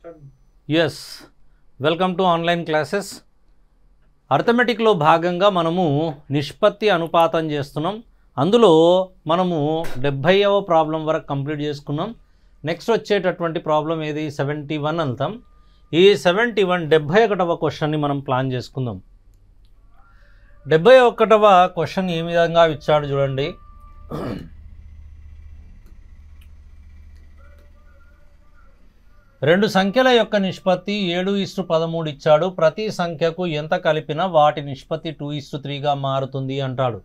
Yes welcome to online classes. అర్థమెటిక్లో భాగంగా మనము నిష్పత్తి అనుపాతం చేస్తున్నాం. అందులో మనము 70వ ప్రాబ్లం వరకు కంప్లీట్ చేసుకున్నాం. నెక్స్ట్ వచ్చేటటువంటి ప్రాబ్లం ఏది 71 అంటాం. ఈ 71వ క్వశ్చన్ని మనం ప్లాన్ చేసుకుందాం. 71వ క్వశ్చన్ ఏ విధంగా ఇచ్చాడు చూడండి. రెండు సంఖ్యల యొక్క నిష్పత్తి 7:13 ఇచ్చాడు. ప్రతి సంఖ్యకు ఎంత కలిపినా వాటి నిష్పత్తి 2:3గా మారుతుంది అంటాడు.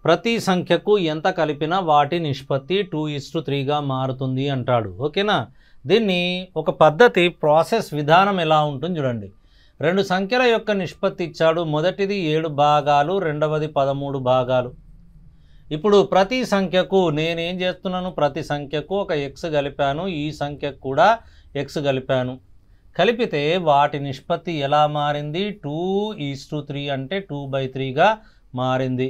ప్రతి సంఖ్యకు ఎంత కలిపినా వాటి నిష్పత్తి 2:3గా మారుతుంది అంటాడు. ఓకేనా? దీన్ని ఒక పద్ధతి ప్రాసెస్ విధానం ఎలా ఉంటుంది చూడండి. రెండు సంఖ్యల యొక్క నిష్పత్తి ఇచ్చాడు. మొదటిది 7 భాగాలు, రెండవది 13 భాగాలు. ఇప్పుడు ప్రతి సంఖ్యకు నేనేం చేస్తున్నాను, ప్రతి సంఖ్యకు ఒక x కలిపాను, ఈ సంఖ్యకు కూడా x కలిపాను. కలిపితే వాటి నిష్పత్తి ఎలా మారింది? 2:3 అంటే 2/3గా మారింది.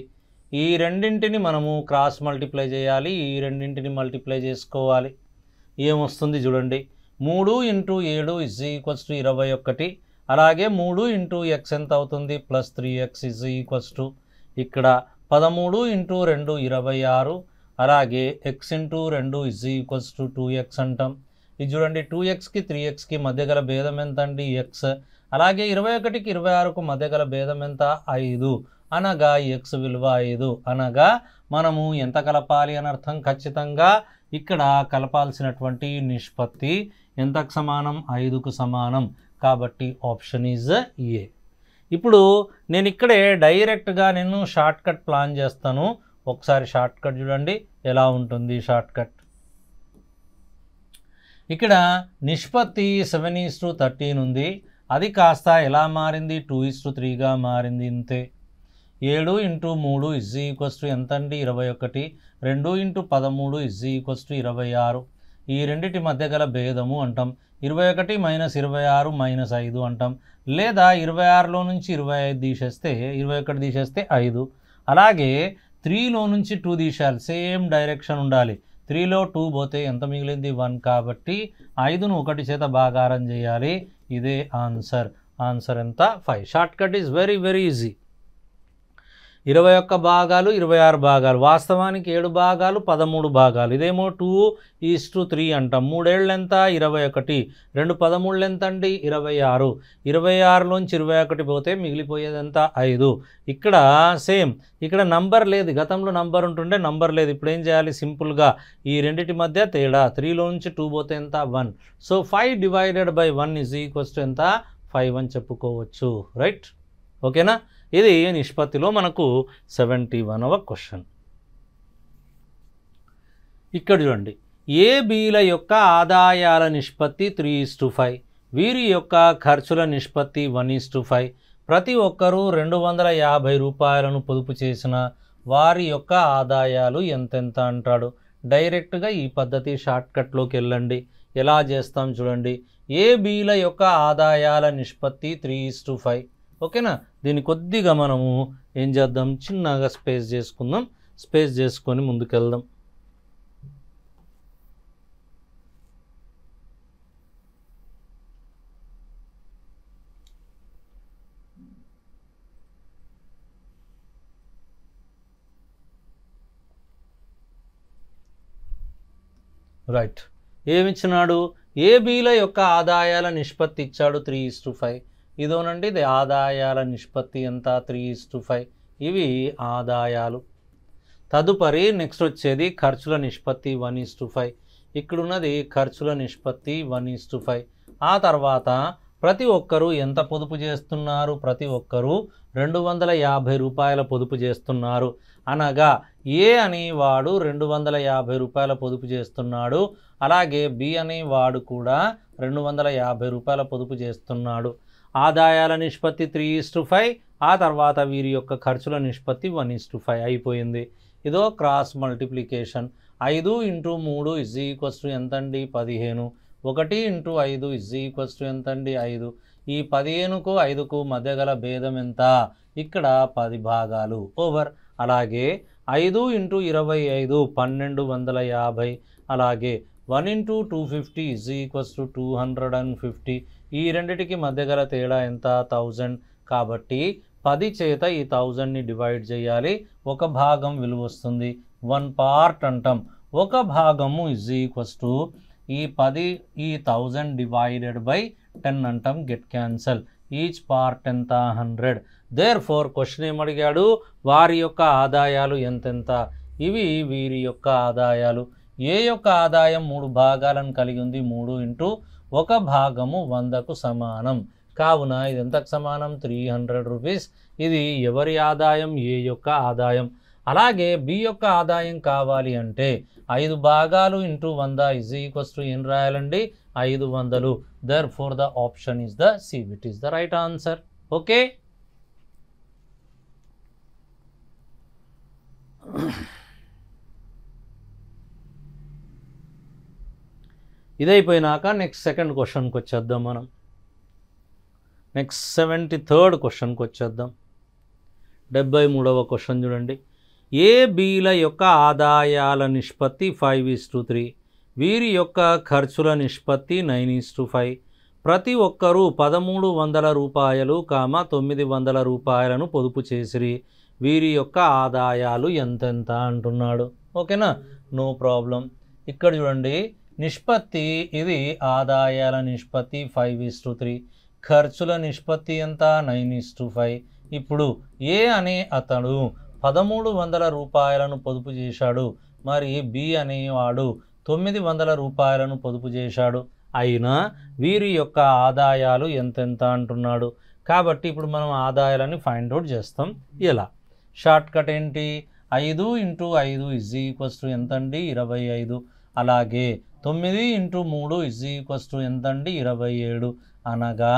ఈ రెండింటిని మనము క్రాస్ మల్టిప్లై చేయాలి. ఈ రెండింటిని మల్టిప్లై చేసుకోవాలి. ఏమొస్తుంది చూడండి. 3 × 7 = 21. అలాగే 3 × x ఎంత అవుతుంది? +3x ఇక్కడ 13 × 2 26. అలాగే x × 2 = 2x అంటాం. ఇది చూడండి, 2xకి 3xకి మధ్య గల భేదం ఎంత అండి? x. అలాగే 21కి 26కు మధ్య గల భేదం ఎంత? 5. అనగా x విలువ 5. అనగా మనము ఎంత కలపాలి అని అర్థం. ఖచ్చితంగా ఇక్కడ కలపాల్సినటువంటి నిష్పత్తి ఎంతకు సమానం? 5కు సమానం. కాబట్టి ఆప్షన్ ఈజ్ ఏ. ఇప్పుడు నేను ఇక్కడే డైరెక్ట్గా నేను షార్ట్కట్ ప్లాన్ చేస్తాను. ఒకసారి షార్ట్కట్ చూడండి ఎలా ఉంటుంది. షార్ట్కట్ ఇక్కడ నిష్పత్తి 7:13 ఉంది. అది కాస్త ఎలా మారింది? 2:3గా మారింది. ఇంతే. 7 × 3 ఎంత అండి? 21. 2 × 13 26. ఈ రెండిటి మధ్య గల భేదము అంటాం. 21 - 26 - 5 అంటాం. లేదా 26లో నుంచి 25 తీసేస్తే 21 తీసేస్తే 5. అలాగే 3లో నుంచి 2 తీసేయాలి. సేమ్ డైరెక్షన్ ఉండాలి. 3లో 2 పోతే ఎంత మిగిలింది? 1. కాబట్టి 5ను 1 చేత భాగారం చేయాలి. ఇదే ఆన్సర్. ఆన్సర్ ఎంత? 5. Shortcut is very very easy. 21 భాగాలు 26 భాగాలు. వాస్తవానికి 7 భాగాలు 13 భాగాలు. ఇదేమో 2:3 అంటాం. 3 ఏళ్ళు ఎంత? 21. 2 13 ఎంత అండి? 26. 26లోంచి 21 పోతే మిగిలిపోయేది ఎంత? 5. ఇక్కడ సేమ్. ఇక్కడ నంబర్ లేదు. గతంలో నంబర్ ఉంటుండే, నంబర్ లేదు. ఇప్పుడు ఏం చేయాలి? సింపుల్గా ఈ రెండింటి మధ్య తేడా. 3లో నుంచి 2 పోతే ఎంత? 1. సో 5/1 ఎంత? 5 అని చెప్పుకోవచ్చు. రైట్? ఓకేనా? ఇది నిష్పత్తిలో మనకు 71వ క్వశ్చన్. ఇక్కడ చూడండి. ఏబీల యొక్క ఆదాయాల నిష్పత్తి 3:5. వీరి యొక్క ఖర్చుల నిష్పత్తి 1:5. ప్రతి ఒక్కరూ 250 రూపాయలను పొదుపు చేసిన వారి యొక్క ఆదాయాలు ఎంతెంత అంటాడు. డైరెక్ట్గా ఈ పద్ధతి షార్ట్కట్లోకి వెళ్ళండి. ఎలా చేస్తాం చూడండి. ఏబీల యొక్క ఆదాయాల నిష్పత్తి 3:5. ఓకేనా? దీన్ని కొద్దిగా మనము ఏం చేద్దాం, చిన్నగా స్పేస్ చేసుకుందాం. స్పేస్ చేసుకొని ముందుకెళ్దాం. రైట్. ఏమిచ్చినాడు? ఏబీల యొక్క ఆదాయాల నిష్పత్తి ఇచ్చాడు 3:5. ఇదోనండి, ఇది ఆదాయాల నిష్పత్తి ఎంత? 3:5. ఇవి ఆదాయాలు. తదుపరి నెక్స్ట్ వచ్చేది ఖర్చుల నిష్పత్తి 1:5. ఇక్కడున్నది ఖర్చుల నిష్పత్తి 1:5. ఆ తర్వాత ప్రతి ఒక్కరూ ఎంత పొదుపు చేస్తున్నారు? ప్రతి ఒక్కరూ 250 రూపాయల పొదుపు చేస్తున్నారు. అనగా ఏ అనేవాడు 250 రూపాయల పొదుపు చేస్తున్నాడు. అలాగే బి అనేవాడు కూడా 250 రూపాయల పొదుపు చేస్తున్నాడు. ఆదాయాల నిష్పత్తి 3:5. ఆ తర్వాత వీరి యొక్క ఖర్చుల నిష్పత్తి 1:5 అయిపోయింది. ఇదో క్రాస్ మల్టిప్లికేషన్. 5 × 3 ఎంతండి? 15. 1 × 5 ఎంతండి? 5. ఈ 15కు 5కు మధ్య గల భేదం ఎంత? ఇక్కడ 10 భాగాలు. ఓవర్. అలాగే 5 × 25 1250. అలాగే 1 into 250 is equals to 250. ఈ రెండిటికి మధ్య గల తేడా ఎంత 1000. కాబట్టి 10 చేత ఈ 1000ని డివైడ్ చేయాలి. ఒక భాగం విలువ వస్తుంది. 1 part అంటాం. ఒక భాగము ఇజ్ ఈక్వల్స్ టు ఈ 10 ఈ 1000 డివైడెడ్ బై 10 అంటాం. Get cancel. ఈచ్ పార్ట్ ఎంత 100. దేర్ ఫోర్ క్వశ్చన్ ఏమడిగాడు, వారి యొక్క ఆదాయాలు ఎంతెంత. ఇవి వీరి యొక్క ఆదాయాలు. ఏ యొక్క ఆదాయం 3 భాగాలను కలిగి ఉంది. 3 ఇంటూ ఒక భాగము 100కు సమానం. కావున ఇది ఎంతకు సమానం 300 రూపీస్. ఇది ఎవరి ఆదాయం, ఏ యొక్క ఆదాయం. అలాగే బి యొక్క ఆదాయం కావాలి అంటే 5 భాగాలు ఇంటూ 100 ఇజ్ ఈక్వల్స్ టు ఏం రాయాలండి 500. Therefore the option is the C. It is the right answer. Okay, ఇదైపోయినాక నెక్స్ట్ సెకండ్ క్వశ్చన్కి వచ్చేద్దాం మనం. నెక్స్ట్ 73rd క్వశ్చన్కి వచ్చేద్దాం. 73వ క్వశ్చన్ చూడండి. ఏ బీల యొక్క ఆదాయాల నిష్పత్తి 5:3. వీరి యొక్క ఖర్చుల నిష్పత్తి 9:5. ప్రతి ఒక్కరూ 1300 రూపాయలు 900 రూపాయలను పొదుపు చేసిరి. వీరి యొక్క ఆదాయాలు ఎంతెంత అంటున్నాడు. ఓకేనా, నో ప్రాబ్లం. ఇక్కడ చూడండి నిష్పత్తి, ఇది ఆదాయాల నిష్పత్తి 5:3. ఖర్చుల నిష్పత్తి ఎంత 9:5. ఇప్పుడు ఏ అనే అతడు 1300 రూపాయలను పొదుపు చేశాడు. మరి బి అనేవాడు 900 రూపాయలను పొదుపు చేశాడు. అయినా వీరి యొక్క ఆదాయాలు ఎంతెంత అంటున్నాడు. కాబట్టి ఇప్పుడు మనం ఆదాయాలని ఫైండ్ అవుట్ చేస్తాం. ఎలా? షార్ట్ కట్ ఏంటి, 5 ఇంటూ 5 ఇజ్ ఈక్వల్స్ టు ఎంతండి 25. అలాగే 9 ఇంటూ 3 ఇజ్ ఈక్వల్స్ టు ఎంతండి 27. అనగా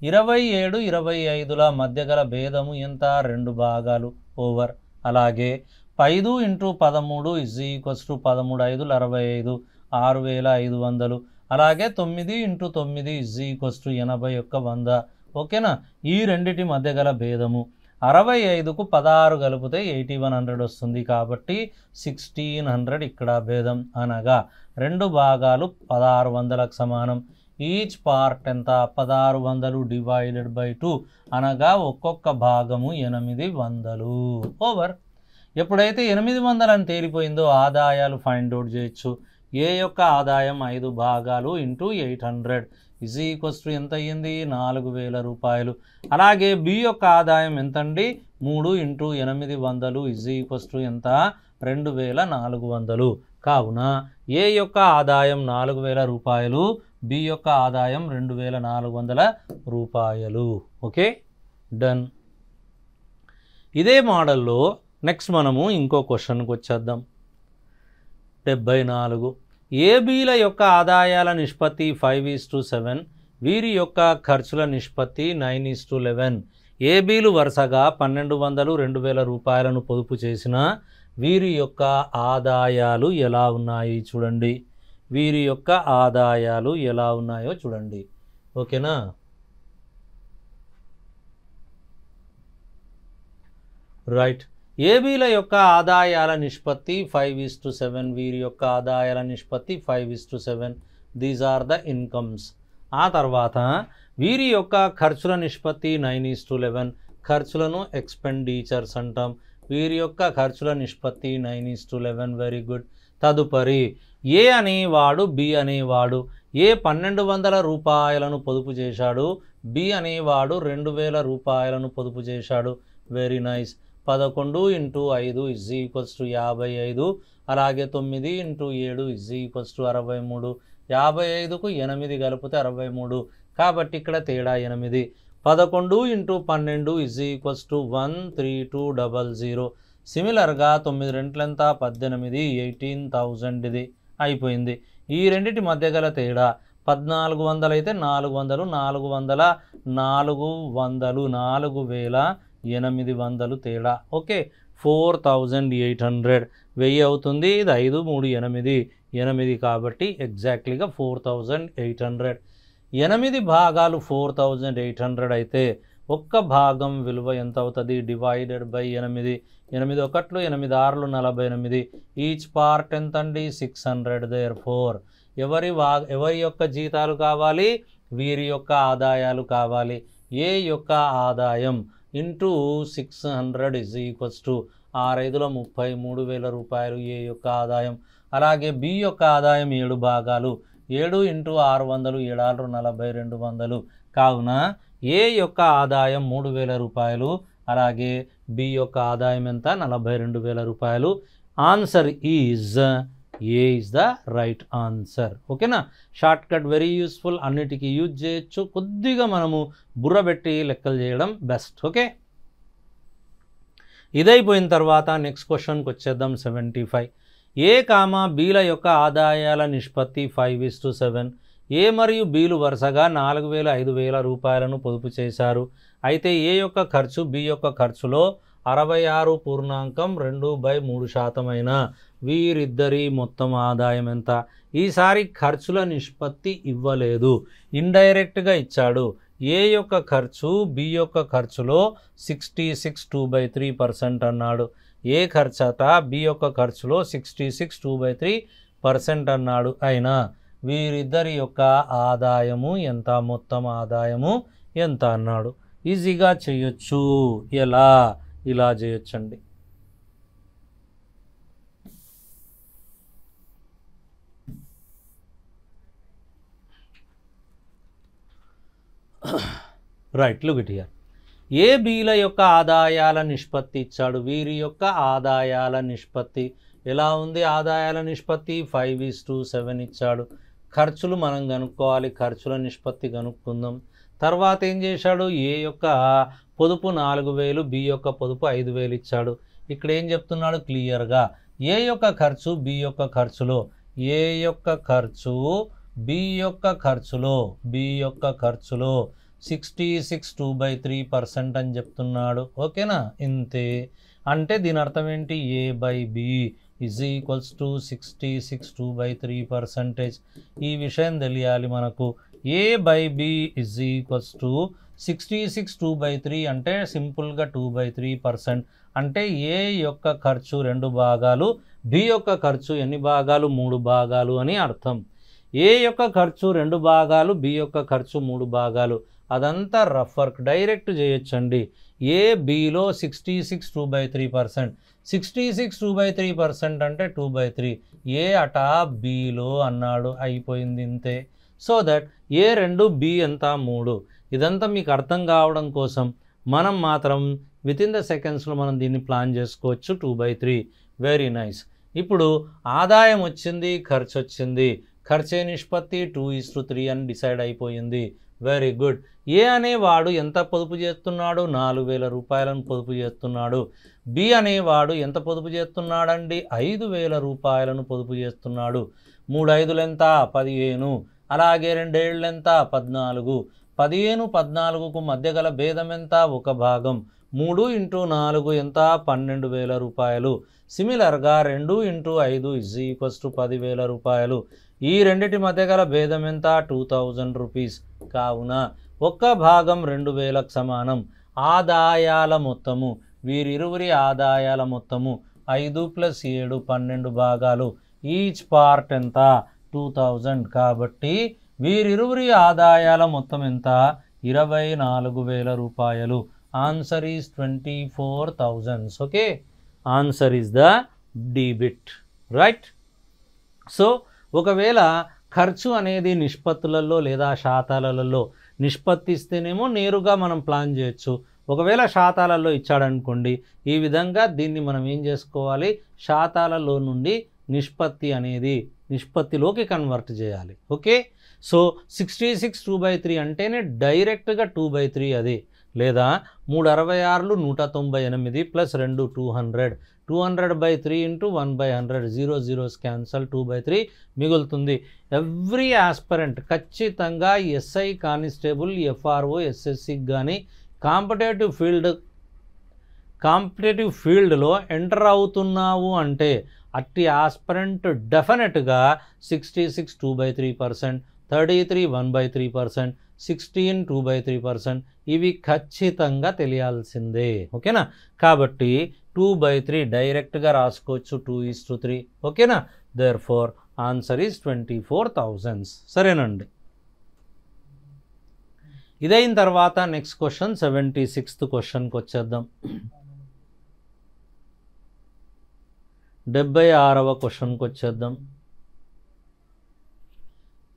27 25ల మధ్య గల భేదము ఎంత 2 భాగాలు ఓవర్. అలాగే 5 ఇంటూ 13 ఇజ్ ఈక్వల్స్ టు 13 5 65 6500. అలాగే 9 ఇంటూ 9 ఇజ్ ఈక్వల్స్ టు 81 ఓకేనా. ఈ రెండిటి మధ్య గల భేదము 65కు 16 కలిపితే 8100 వస్తుంది. కాబట్టి 1600 ఇక్కడ భేదం. అనగా 2 భాగాలు 1600కు సమానం. ఈచ్ పార్ట్ ఎంత 1600 డివైడెడ్ బై 2 అనగా ఒక్కొక్క భాగము 800 ఓవర్. ఎప్పుడైతే 800 అని తేలిపోయిందో ఆదాయాలు ఫైండ్ అవుట్ చేయొచ్చు. ఏ యొక్క ఆదాయం 5 భాగాలు ఇంటూ 800 ఇజ్ ఈక్వల్స్ టు ఎంత అయ్యింది 4000 రూపాయలు. అలాగే బి యొక్క ఆదాయం ఎంతండి 3 ఇంటూ 800 ఇజ్ ఈక్వల్స్ టు ఎంత 2400. కావున ఏ యొక్క ఆదాయం 4000 రూపాయలు, బి యొక్క ఆదాయం 2400 రూపాయలు. Okay, done. ఇదే మోడల్లో నెక్స్ట్ మనము ఇంకో క్వశ్చన్కి వచ్చేద్దాం. 74. ఏబీల యొక్క ఆదాయాల నిష్పత్తి 5:7. వీరి యొక్క ఖర్చుల నిష్పత్తి 9:11. ఏబీలు వరుసగా 1200 2000 రూపాయలను పొదుపు చేసిన వీరి యొక్క ఆదాయాలు ఎలా ఉన్నాయి చూడండి. వీరి యొక్క ఆదాయాలు ఎలా ఉన్నాయో చూడండి. ఓకేనా, రైట్. ఏబీల యొక్క ఆదాయాల నిష్పత్తి 5:7. వీరి యొక్క ఆదాయాల నిష్పత్తి 5:7. These are the incomes. ఆ తర్వాత వీరి యొక్క ఖర్చుల నిష్పత్తి 9:11. ఖర్చులను ఎక్స్పెండిచర్స్ అంటాం. వీరి యొక్క ఖర్చుల నిష్పత్తి 9:11. Very good. తదుపరి ఏ అనేవాడు బి అనేవాడు ఏ 1200 రూపాయలను పొదుపు చేశాడు, బి అనేవాడు 2000 రూపాయలను పొదుపు చేశాడు. Very nice. 11 into 5 is equals to 55. అలాగే 9 ఇంటూ 7 ఇజ్ ఈక్వల్స్ టు 63. 55కు 8 కలిపితే 63. కాబట్టి ఇక్కడ తేడా 8. 11 ఇంటూ 12 ఇజ్ ఈక్వల్స్ టు 13200. సిమిలర్గా 9 రెంట్లెంత 18 18,000. ఇది అయిపోయింది. ఈ రెండిటి మధ్య గల తేడా 1400 అయితే 400 400 4800 తేడా. ఓకే, 4800 1000 అవుతుంది. ఇది 5 3 8 8 కాబట్టి ఎగ్జాక్ట్లీగా 4800. 8 భాగాలు 4800 అయితే ఒక్క భాగం విలువ ఎంత అవుతుంది డివైడెడ్ బై 8. 8 1 8 6 48. ఈచ్ పార్ట్ ఎంత అండి 600. దేర్ ఫోర్ ఎవరి యొక్క జీతాలు కావాలి, వీరి యొక్క ఆదాయాలు కావాలి. ఏ యొక్క ఆదాయం ఇంటూ 600 ఈజ్ ఈక్వల్స్ టు 6×5 రూపాయలు ఏ యొక్క ఆదాయం. అలాగే బి యొక్క ఆదాయం 7 భాగాలు, 7 × 600 7 4200. కావున ఏ యొక్క ఆదాయం 3000 రూపాయలు, అలాగే బి యొక్క ఆదాయం ఎంత 42,000 రూపాయలు. Answer is A is the right answer. ఓకేనా, షార్ట్ కట్ వెరీ యూస్ఫుల్, అన్నిటికీ యూజ్ చేయొచ్చు. కొద్దిగా మనము బుర్ర పెట్టి లెక్కలు చేయడం బెస్ట్. ఓకే, ఇదైపోయిన తర్వాత నెక్స్ట్ క్వశ్చన్కి వచ్చేద్దాం. 75. ఏ కామా బీల యొక్క ఆదాయాల నిష్పత్తి 5:7. ఏ మరియు బీలు వరుసగా 4,000 5,000 రూపాయలను పొదుపు చేశారు. అయితే ఏ యొక్క ఖర్చు బి యొక్క ఖర్చులో 66.2/3% అయిన వీరిద్దరి మొత్తం ఆదాయం ఎంత? ఈసారి ఖర్చుల నిష్పత్తి ఇవ్వలేదు, ఇండైరెక్ట్గా ఇచ్చాడు. ఏ యొక్క ఖర్చు బి యొక్క ఖర్చులో 66 2/3% అన్నాడు. ఏ ఖర్చు అట బి యొక్క ఖర్చులో 66 2/3% అన్నాడు. అయినా వీరిద్దరి యొక్క ఆదాయము ఎంత, మొత్తం ఆదాయము ఎంత అన్నాడు. ఈజీగా చేయొచ్చు. ఎలా? ఇలా చేయొచ్చండి. Right, look it here. A బీల యొక్క ఆదాయాల నిష్పత్తి ఇచ్చాడు. వీరి యొక్క ఆదాయాల నిష్పత్తి ఎలా ఉంది? ఆదాయాల నిష్పత్తి 5:7 ఇచ్చాడు. ఖర్చులు మనం కనుక్కోవాలి, ఖర్చుల నిష్పత్తి కనుక్కుందాం. తర్వాత ఏం చేశాడు? ఏ యొక్క పొదుపు 4,000, బి యొక్క పొదుపు 5,000 ఇచ్చాడు. ఇక్కడ ఏం చెప్తున్నాడు క్లియర్గా? ఏ యొక్క ఖర్చు బి యొక్క ఖర్చులో, ఏ యొక్క ఖర్చు బి యొక్క ఖర్చులో 66 2/3% అని చెప్తున్నాడు. ఓకేనా, ఇంతే. అంటే దీని అర్థం ఏంటి? A by B is equals to 66 2/3%. ఈ విషయం తెలియాలి మనకు. A by B is equals to 66 2/3 అంటే సింపుల్గా 2/3%. అంటే ఏ యొక్క ఖర్చు 2 భాగాలు, బి యొక్క ఖర్చు ఎన్ని భాగాలు? 3 భాగాలు అని అర్థం. ఏ యొక్క ఖర్చు 2 భాగాలు, బి యొక్క ఖర్చు 3 భాగాలు. అదంతా రఫ్ వర్క్, డైరెక్ట్ చేయొచ్చండి. ఏ బిలో 66 2/3%, 66 2/3% అంటే 2/3. ఏ అట బిలో అన్నాడు, అయిపోయింది ఇంతే. సో దట్ ఏ 2 బి ఎంత 3. ఇదంతా మీకు అర్థం కావడం కోసం మనం మాత్రం వితిన్ ద సెకండ్స్లో మనం దీన్ని ప్లాన్ చేసుకోవచ్చు. 2/3. Very nice. ఇప్పుడు ఆదాయం వచ్చింది, ఖర్చు వచ్చింది. ఖర్చే నిష్పత్తి 2:3 అని డిసైడ్ అయిపోయింది. Very good. ఏ అనేవాడు ఎంత పొదుపు చేస్తున్నాడు? 4,000 రూపాయలను పొదుపు చేస్తున్నాడు. బి అనేవాడు ఎంత పొదుపు చేస్తున్నాడండి? 5,000 రూపాయలను పొదుపు చేస్తున్నాడు. 3 5లు ఎంత? 15. అలాగే 2 7లు ఎంత? 14. 15 14కు మధ్య గల భేదం ఎంత? 1 భాగం. 3 × 4 ఎంత? 12,000 రూపాయలు. సిమిలర్గా 2 × 5 ఈజ్ ఈక్వల్స్ టు 10,000 రూపాయలు. ఈ రెండిటి మధ్య గల భేదం ఎంత? 2,000 రూపీస్. కావున 1 భాగం 2,000కు సమానం. ఆదాయాల మొత్తము, వీరిరువురి ఆదాయాల మొత్తము 5 + 7 12 భాగాలు. ఈచ్ పార్ట్ ఎంత? 2,000. కాబట్టి వీరిరువురి ఆదాయాల మొత్తం ఎంత? 24,000 రూపాయలు. Answer is 24,000. Okay, answer is the D bit. Right. So ఒకవేళ ఖర్చు అనేది నిష్పత్తులలో లేదా శాతాలలో నిష్పత్తి ఇస్తేనేమో నేరుగా మనం ప్లాన్ చేయొచ్చు. ఒకవేళ శాతాలలో ఇచ్చాడనుకోండి, ఈ విధంగా దీన్ని మనం ఏం చేసుకోవాలి? శాతాలలో నుండి నిష్పత్తి అనేది నిష్పత్తిలోకి కన్వర్ట్ చేయాలి. ఓకే, సో 66 2/3 అంటేనే డైరెక్ట్గా 2/3 అది. లేదా 3 66 198 + 2 200. 200/3 × 1/100. 0 0s క్యాన్సల్. 2/3 మిగులుతుంది. ఎవ్రీ ఆస్పరెంట్ ఖచ్చితంగా ఎస్ఐ కానిస్టేబుల్, ఎఫ్ఆర్ఓ, ఎస్ఎస్సికి కానీ కాంపిటేటివ్ ఫీల్డ్లో ఎంటర్ అవుతున్నావు అంటే అట్టి ఆస్పరెంట్ డెఫినెట్గా 66 2/3%, 33 1/3%, 16 2/3%, ఇవి ఖచ్చితంగా తెలియాల్సిందే. ఓకేనా, కాబట్టి 2/3 డైరెక్ట్గా రాసుకోవచ్చు 2:3. ఓకేనా, దేర్ఫోర్ ఆన్సర్ ఈజ్ 24,000. సరేనండి. ఇదైన తర్వాత నెక్స్ట్ క్వశ్చన్ 76th క్వశ్చన్కి వచ్చేద్దాం. 76వ క్వశ్చన్కి వచ్చేద్దాం.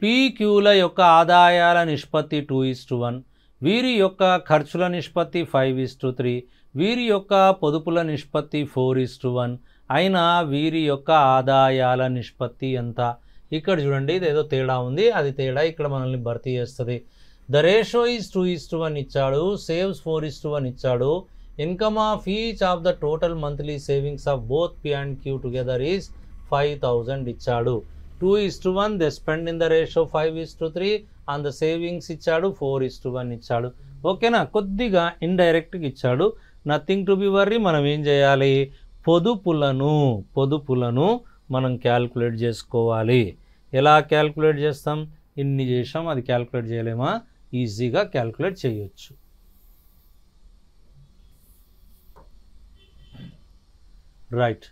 పీక్యూల యొక్క ఆదాయాల నిష్పత్తి 2:1, వీరి యొక్క ఖర్చుల నిష్పత్తి 5:3, వీరి యొక్క పొదుపుల నిష్పత్తి 4:1 అయినా వీరి యొక్క ఆదాయాల నిష్పత్తి ఎంత? ఇక్కడ చూడండి, ఇదేదో తేడా ఉంది, అది తేడా ఇక్కడ మనల్ని భర్తీ చేస్తుంది. ద రేషియో ఈజ్ 2:1 ఇచ్చాడు, సేవ్స్ 4:1 ఇచ్చాడు. Income of each of the total monthly savings of both P and Q together is 5,000 ఇచ్చాడు. 2:1 they spend in the ratio 5:3 and the savings ఇచ్చాడు 4:1 ఇచ్చాడు. ఓకేనా, కొద్దిగా ఇండైరెక్ట్గా ఇచ్చాడు. Nothing to be worry. మనం ఏం చేయాలి, పొదుపులను మనం క్యాల్కులేట్ చేసుకోవాలి. ఎలా క్యాల్కులేట్ చేస్తాం? ఇన్ని చేసాం, అది క్యాల్కులేట్ చేయలేమా? ఈజీగా క్యాల్కులేట్ చేయొచ్చు. రైట్,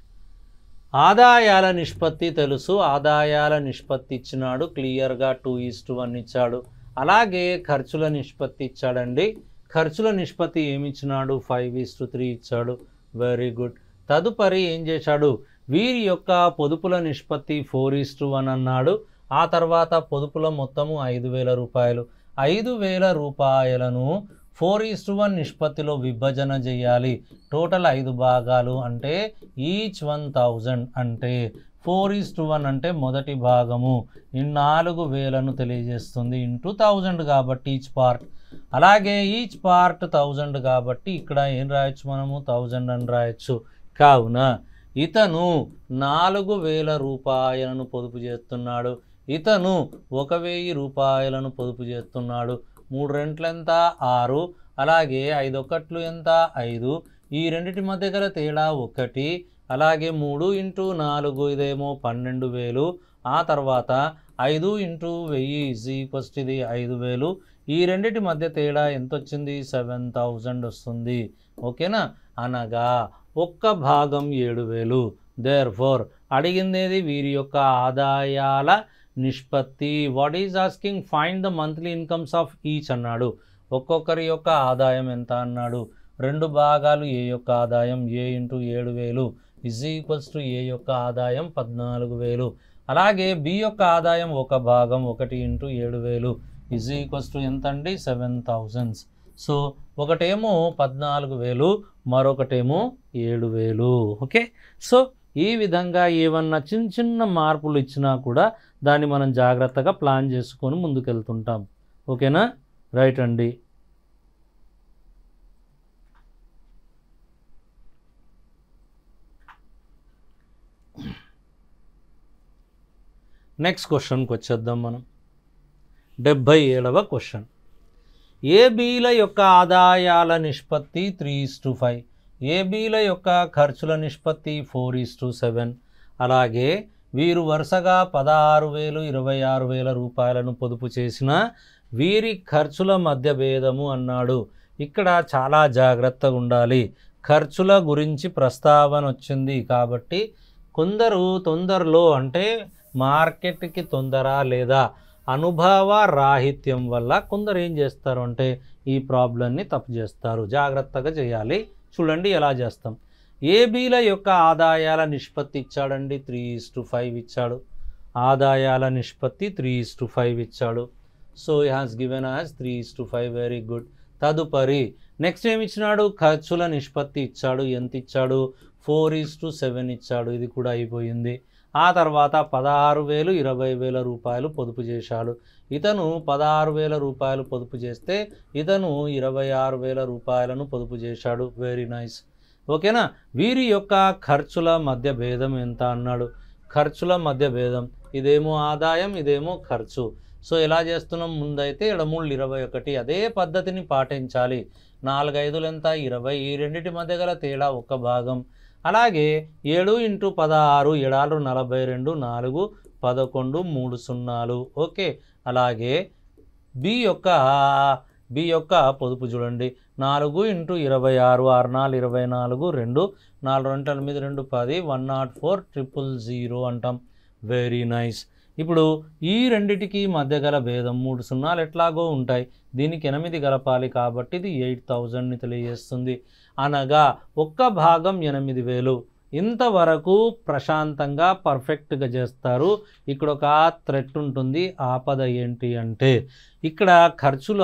ఆదాయాల నిష్పత్తి తెలుసు, ఆదాయాల నిష్పత్తి ఇచ్చినాడు క్లియర్గా 2:1 ఇచ్చాడు. అలాగే ఖర్చుల నిష్పత్తి ఇచ్చాడండి. ఖర్చుల నిష్పత్తి ఏమి ఇచ్చినాడు? 5:3 ఇచ్చాడు. Very good. తదుపరి ఏం చేశాడు? వీరి యొక్క పొదుపుల నిష్పత్తి 4:1 అన్నాడు. ఆ తర్వాత పొదుపుల మొత్తము 5,000 రూపాయలు. 5,000 రూపాయలను 4:1 నిష్పత్తిలో విభజన చేయాలి. టోటల్ 5 భాగాలు అంటే ఈచ్ 1,000 అంటే 4:1 అంటే మొదటి భాగము 4,000ను తెలియజేస్తుంది ఇంటూ 1000 కాబట్టి ఈచ్ పార్ట్. అలాగే ఈచ్ పార్ట్ 1000 కాబట్టి ఇక్కడ ఏం రాయొచ్చు మనము? 1000 అని రాయొచ్చు. కావున ఇతను 4,000 రూపాయలను పొదుపు చేస్తున్నాడు. ఇతను 1,000 రూపాయలను పొదుపు చేస్తున్నాడు. 3 రెంట్లు ఎంత? 6. అలాగే 5 ఒకట్లు ఎంత? 5. ఈ రెండిటి మధ్య గల తేడా 1. అలాగే 3 × 4 ఇదేమో 12,000. ఆ తర్వాత 5 × 1000 ఇది 5,000. ఈ రెండిటి మధ్య తేడా ఎంత వచ్చింది? 7,000 వస్తుంది. ఓకేనా, అనగా ఒక్క భాగం 7,000. దేర్ఫోర్ అడిగిందేది వీరి యొక్క ఆదాయాల నిష్పత్తి. What is asking? Find the monthly incomes of each అన్నాడు. ఒక్కొక్కరి యొక్క ఆదాయం ఎంత అన్నాడు? 2 భాగాలు ఏ యొక్క ఆదాయం A × 7,000 = A యొక్క ఆదాయం 14,000. అలాగే B యొక్క ఆదాయం 1 భాగం 1 × 7,000 ఎంత అండి? 7,000. సో ఒకటేమో 14,000, మరొకటేమో 7,000. ఓకే, సో ఈ విధంగా ఏమన్నా చిన్న మార్పులు ఇచ్చినా కూడా దాన్ని మనం జాగ్రత్తగా ప్లాన్ చేసుకొని ముందుకెళ్తుంటాం. ఓకేనా, రైట్ అండి. నెక్స్ట్ క్వశ్చన్కి వచ్చేద్దాం మనం. 77వ క్వశ్చన్. ఏబీల యొక్క ఆదాయాల నిష్పత్తి 3:5, ఏబీల యొక్క ఖర్చుల నిష్పత్తి 4:7. అలాగే వీరు వరుసగా 16,000, 26,000 రూపాయలను పొదుపు చేసిన వీరి ఖర్చుల మధ్య భేదము అన్నాడు. ఇక్కడ చాలా జాగ్రత్తగా ఉండాలి. ఖర్చుల గురించి ప్రస్తావన వచ్చింది కాబట్టి కొందరు తొందరలో అంటే మార్కెట్కి తొందర లేదా అనుభవ రాహిత్యం వల్ల కొందరు ఏం చేస్తారు అంటే ఈ ప్రాబ్లంని తప్పు చేస్తారు. జాగ్రత్తగా చేయాలి. చూడండి ఎలా చేస్తాం. ఏబీల యొక్క ఆదాయాల నిష్పత్తి ఇచ్చాడండి 3:5 ఇచ్చాడు. ఆదాయాల నిష్పత్తి 3:5 ఇచ్చాడు. So he has given as 3:5. Very good. తదుపరి నెక్స్ట్ ఏమి ఇచ్చినాడు? ఖర్చుల నిష్పత్తి ఇచ్చాడు. ఎంత ఇచ్చాడు? 4:7 ఇచ్చాడు. ఇది కూడా అయిపోయింది. ఆ తర్వాత 16,000, 20,000 రూపాయలు పొదుపు చేశాడు. ఇతను 16,000 రూపాయలు పొదుపు చేస్తే ఇతను 26,000 రూపాయలను పొదుపు చేశాడు. Very nice. ఓకేనా, వీరి యొక్క ఖర్చుల మధ్య భేదం ఎంత అన్నాడు? ఖర్చుల మధ్య భేదం, ఇదేమో ఆదాయం, ఇదేమో ఖర్చు. సో ఎలా చేస్తున్నాం? ముందైతే 7×3 = 21. అదే పద్ధతిని పాటించాలి. 4 5 ఎంత? 20. ఈ రెండింటి మధ్య గల తేడా 1 భాగం. అలాగే 7 × 16 7 42 4 11 3 0. ఓకే, అలాగే బి యొక్క పొదుపు చూడండి. 4 × 26 6 4 24 2 4 2 8 2 10 104 000 అంటాం. Very nice. ఇప్పుడు ఈ రెండిటికి మధ్య గల భేదం 3 సున్నాలు ఎట్లాగో ఉంటాయి, దీనికి 8 కలపాలి కాబట్టి ఇది 8000ని తెలియజేస్తుంది. అనగా ఒక్క భాగం 8000. ఇంతవరకు ప్రశాంతంగా పర్ఫెక్ట్గా చేస్తారు. ఇక్కడ ఒక థ్రెట్ ఉంటుంది. ఆపద ఏంటి అంటే ఇక్కడ ఖర్చుల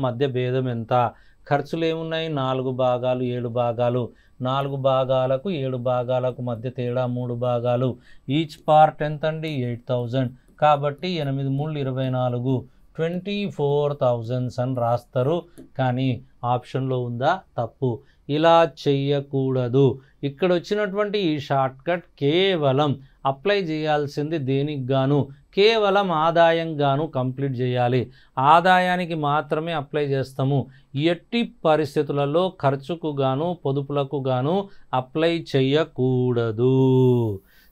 మధ్య భేదం ఎంత? ఖర్చులు ఏమున్నాయి? 4 భాగాలు 7 భాగాలు. 4 భాగాలకు 7 భాగాలకు మధ్య తేడా 3 భాగాలు. ఈచ్ పార్ట్ ఎంత అండి? 8000. కాబట్టి 8 3 24, 24,000 అని రాస్తారు. కానీ ఆప్షన్లో ఉందా? తప్పు. ఇలా చెయ్యకూడదు. ఇక్కడ వచ్చినటువంటి ఈ షార్ట్కట్ కేవలం అప్లై చేయాల్సింది దేనికి గాను? కేవలం ఆదాయం గాను కంప్లీట్ చేయాలి. ఆదాయానికి మాత్రమే అప్లై చేస్తాము. ఎట్టి పరిస్థితులలో ఖర్చుకు గాను పొదుపులకు గాను అప్లై చేయకూడదు.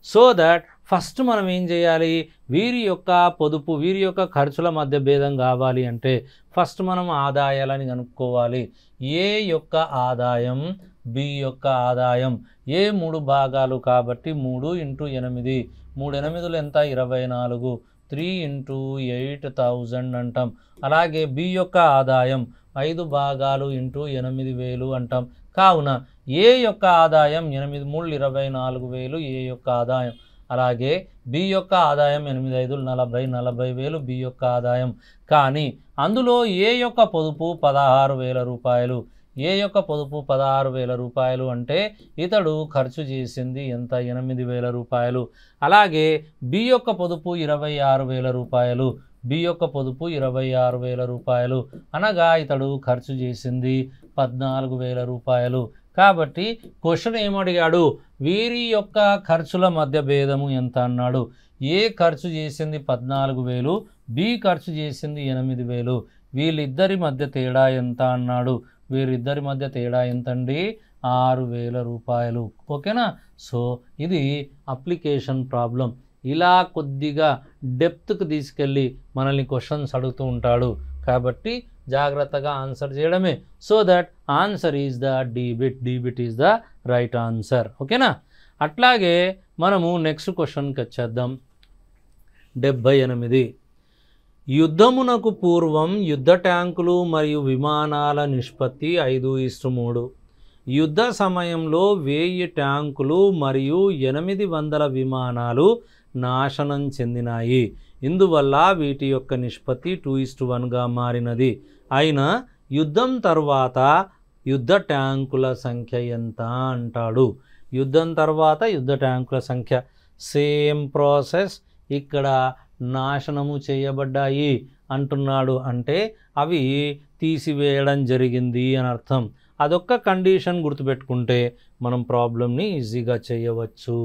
సో దట్ ఫస్ట్ మనం ఏం చేయాలి? వీరి యొక్క పొదుపు వీరి యొక్క ఖర్చుల మధ్య భేదం కావాలి అంటే ఫస్ట్ మనం ఆదాయాలని కనుక్కోవాలి. ఏ యొక్క ఆదాయం, బి యొక్క ఆదాయం. ఏ 3 భాగాలు కాబట్టి 3 × 8. 3 8లు ఎంత? 24. 3 × 8000 అంటాం. అలాగే బి యొక్క ఆదాయం 5 భాగాలు × 8000 అంటాం. కావున ఏ యొక్క ఆదాయం 8 3 24,000 ఏ యొక్క ఆదాయం. అలాగే బి యొక్క ఆదాయం 8 5 40 40,000 బి యొక్క ఆదాయం. కానీ అందులో ఏ యొక్క పొదుపు 16,000 రూపాయలు. ఏ యొక్క పొదుపు 16,000 రూపాయలు అంటే ఇతడు ఖర్చు చేసింది ఎంత? 8,000 రూపాయలు. అలాగే బి యొక్క పొదుపు 26,000 రూపాయలు. బి యొక్క పొదుపు 26,000 రూపాయలు. అనగా ఇతడు ఖర్చు చేసింది 14,000 రూపాయలు. కాబట్టి క్వశ్చన్ ఏమడిగాడు? వీరి యొక్క ఖర్చుల మధ్య భేదము ఎంత అన్నాడు. ఏ ఖర్చు చేసింది 14,000, బి ఖర్చు చేసింది 8,000. వీళ్ళిద్దరి మధ్య తేడా ఎంత అన్నాడు. వీరిద్దరి మధ్య తేడా ఎంతండి? 6,000 రూపాయలు. ఓకేనా? సో ఇది అప్లికేషన్ ప్రాబ్లం. ఇలా కొద్దిగా డెప్త్కి తీసుకెళ్ళి మనల్ని క్వశ్చన్స్ అడుగుతూ ఉంటాడు. కాబట్టి జాగ్రత్తగా ఆన్సర్ చేయడమే. So that answer is the debit. Debit is the right answer. ఓకేనా? అట్లాగే మనము నెక్స్ట్ క్వశ్చన్కి వచ్చేద్దాం. 78. యుద్ధమునకు పూర్వం యుద్ధ ట్యాంకులు మరియు విమానాల నిష్పత్తి 5:3. యుద్ధ సమయంలో 1000 ట్యాంకులు మరియు 800 విమానాలు నాశనం చెందినాయి. ఇందువల్ల వీటి యొక్క నిష్పత్తి 2:1గా మారినది. అయినా యుద్ధం తర్వాత యుద్ధ ట్యాంకుల సంఖ్య ఎంత అంటాడు. యుద్ధం తర్వాత యుద్ధ ట్యాంకుల సంఖ్య. Same process. ఇక్కడ నాశనము చేయబడ్డాయి అంటున్నాడు అంటే అవి తీసివేయడం జరిగింది అని అర్థం. అదొక్క కండిషన్ గుర్తుపెట్టుకుంటే మనం ప్రాబ్లంని ఈజీగా చేయవచ్చు.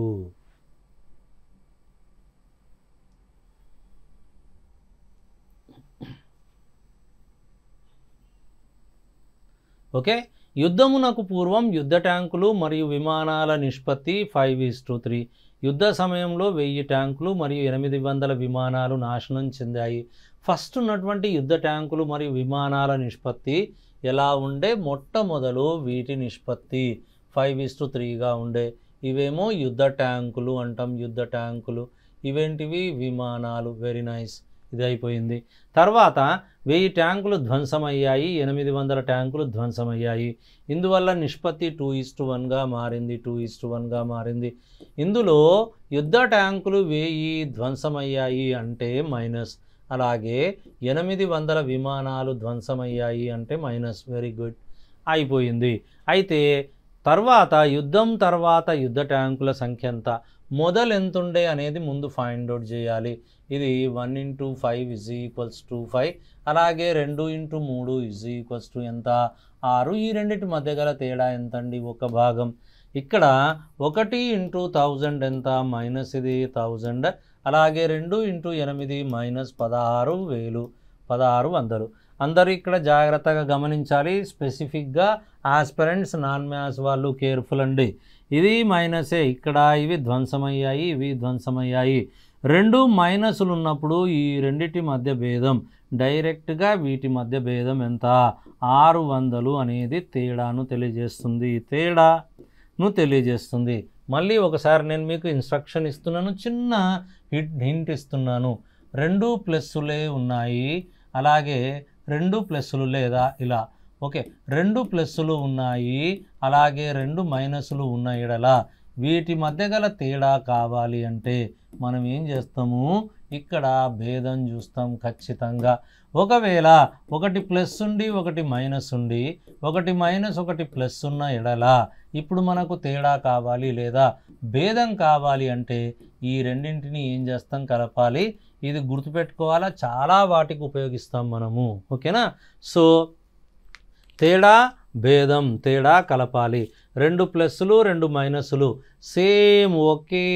ఓకే. యుద్ధమునకు పూర్వం యుద్ధ ట్యాంకులు మరియు విమానాల నిష్పత్తి 5:3. యుద్ధ సమయంలో 1000 ట్యాంకులు మరియు 800 విమానాలు నాశనం చెందాయి. ఫస్ట్ ఉన్నటువంటి యుద్ధ ట్యాంకులు మరియు విమానాల నిష్పత్తి ఎలా ఉండే? మొట్టమొదలు వీటి నిష్పత్తి 5:3గా ఉండే. ఇవేమో యుద్ధ ట్యాంకులు అంటాం. యుద్ధ ట్యాంకులు. ఇవేంటివి? విమానాలు. Very nice. ఇది అయిపోయింది. తర్వాత 1000 ట్యాంకులు ధ్వంసమయ్యాయి, 800 ట్యాంకులు ధ్వంసమయ్యాయి. ఇందువల్ల నిష్పత్తి 2:1గా మారింది. 2:1గా మారింది. ఇందులో యుద్ధ ట్యాంకులు 1000 ధ్వంసమయ్యాయి అంటే మైనస్. అలాగే 800 విమానాలు ధ్వంసమయ్యాయి అంటే మైనస్. Very good. అయిపోయింది. అయితే తర్వాత యుద్ధం తర్వాత యుద్ధ ట్యాంకుల సంఖ్య ఎంత? మొదలు ఎంతుండే అనేది ముందు ఫైండ్ అవుట్ చేయాలి. ఇది 1 × 5 = 5. అలాగే 2 × 3 ఎంత? 6. ఈ రెండింటి మధ్య గల తేడా ఎంతండి? 1 భాగం. ఇక్కడ 1 × 1000 ఎంత? మైనస్ ఇది 1000. అలాగే 2 × 8 మైనస్ 16,000. 1600. అందరూ ఇక్కడ జాగ్రత్తగా గమనించాలి. స్పెసిఫిక్గా ఆస్పిరెంట్స్ నాన్ మ్యాథ్స్ వాళ్ళు కేర్ఫుల్ అండి. ఇది మైనసే. ఇక్కడ ఇవి ధ్వంసమయ్యాయి, ఇవి ధ్వంసమయ్యాయి. 2 మైనస్లు ఉన్నప్పుడు ఈ రెండిటి మధ్య భేదం డైరెక్ట్గా వీటి మధ్య భేదం ఎంత? 600 అనేది తేడాను తెలియజేస్తుంది. తేడాను తెలియజేస్తుంది. మళ్ళీ ఒకసారి నేను మీకు ఇన్స్ట్రక్షన్ ఇస్తున్నాను, చిన్న హింట్ ఇస్తున్నాను. 2 ప్లస్సులే ఉన్నాయి, అలాగే 2 ప్లస్సులు లేదా ఇలా ఓకే 2 ప్లస్సులు ఉన్నాయి, అలాగే 2 మైనస్లు ఉన్న ఎడల వీటి మధ్య గల తేడా కావాలి అంటే మనం ఏం చేస్తాము, ఇక్కడ భేదం చూస్తాం ఖచ్చితంగా. ఒకవేళ ఒకటి ప్లస్ ఉండి ఒకటి మైనస్ ఉండి ఒకటి మైనస్ ఒకటి ప్లస్ ఉన్న ఎడల ఇప్పుడు మనకు తేడా కావాలి లేదా భేదం కావాలి అంటే ఈ రెండింటిని ఏం చేస్తాం, కలపాలి. ఇది గుర్తుపెట్టుకోవాలా, చాలా వాటికి ఉపయోగిస్తాం మనము, ఓకేనా. సో తేడా భేదం, తేడా కలపాలి. 2 ప్లస్సులు 2 మైనస్లు సేమ్ ఒకే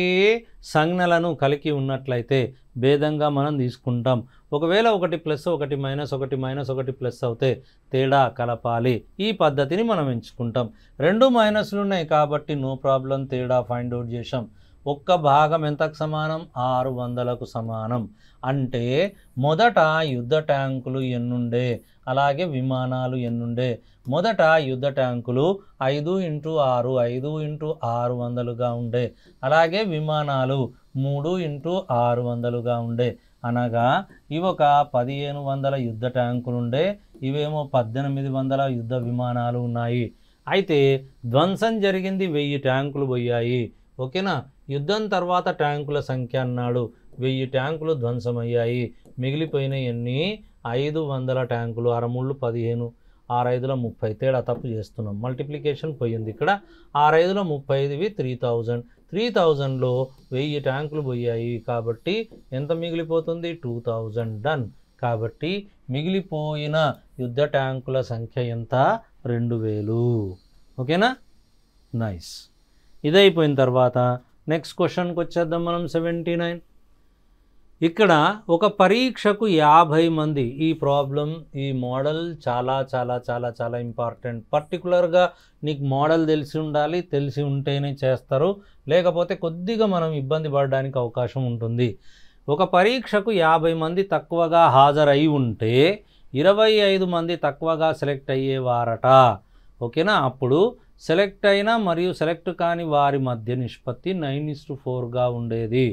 సంజ్ఞలను కలిగి ఉన్నట్లయితే భేదంగా మనం తీసుకుంటాం. ఒకవేళ ఒకటి ప్లస్ ఒకటి మైనస్ ఒకటి మైనస్ ఒకటి ప్లస్ అవుతే తేడా కలపాలి. ఈ పద్ధతిని మనం ఎంచుకుంటాం. 2 మైనస్లు ఉన్నాయి కాబట్టి నో ప్రాబ్లం, తేడా ఫైండ్ అవుట్ చేసాం. ఒక్క భాగం ఎంతకు సమానం, 600కు సమానం. అంటే మొదట యుద్ధ ట్యాంకులు ఎన్నుండే, అలాగే విమానాలు ఎన్నుండే. మొదట యుద్ధ ట్యాంకులు 5 × 6 5 × 600గా ఉండే, అలాగే విమానాలు 3 × 600గా ఉండే. అనగా ఇవొక 1500 యుద్ధ ట్యాంకులు ఉండే, ఇవేమో 1800 యుద్ధ విమానాలు ఉన్నాయి. అయితే ధ్వంసం జరిగింది 1000 ట్యాంకులు పోయాయి, ఓకేనా. యుద్ధం తర్వాత ట్యాంకుల సంఖ్య అన్నాడు, 1000 ట్యాంకులు ధ్వంసమయ్యాయి. మిగిలిపోయిన ఎన్ని, 500 ట్యాంకులు. 6 × 3 = 15, 6 × 5 = 30. తేడా తప్పు చేస్తున్నాం, మల్టిప్లికేషన్ పోయింది ఇక్కడ. 6 × 5 = 3000. 3000లో 1000 ట్యాంకులు పోయాయి కాబట్టి ఎంత మిగిలిపోతుంది, 2000. డన్. కాబట్టి మిగిలిపోయిన యుద్ధ ట్యాంకుల సంఖ్య ఎంత, 2000. ఓకేనా, నైస్. ఇదైపోయిన తర్వాత నెక్స్ట్ క్వశ్చన్కి వచ్చేద్దాం మనం. 79. ఇక్కడ ఒక పరీక్షకు 50 మంది. ఈ ప్రాబ్లం, ఈ మోడల్ చాలా చాలా చాలా చాలా ఇంపార్టెంట్. పర్టికులర్గా నీకు మోడల్ తెలిసి ఉండాలి, తెలిసి ఉంటేనే చేస్తారు, లేకపోతే కొద్దిగా మనం ఇబ్బంది పడడానికి అవకాశం ఉంటుంది. ఒక పరీక్షకు 50 మంది తక్కువగా హాజరై ఉంటే 25 మంది తక్కువగా సెలెక్ట్ అయ్యేవారట, ఓకేనా. అప్పుడు సెలెక్ట్ అయిన మరియు సెలెక్ట్ కాని వారి మధ్య నిష్పత్తి 9:4గా ఉండేది.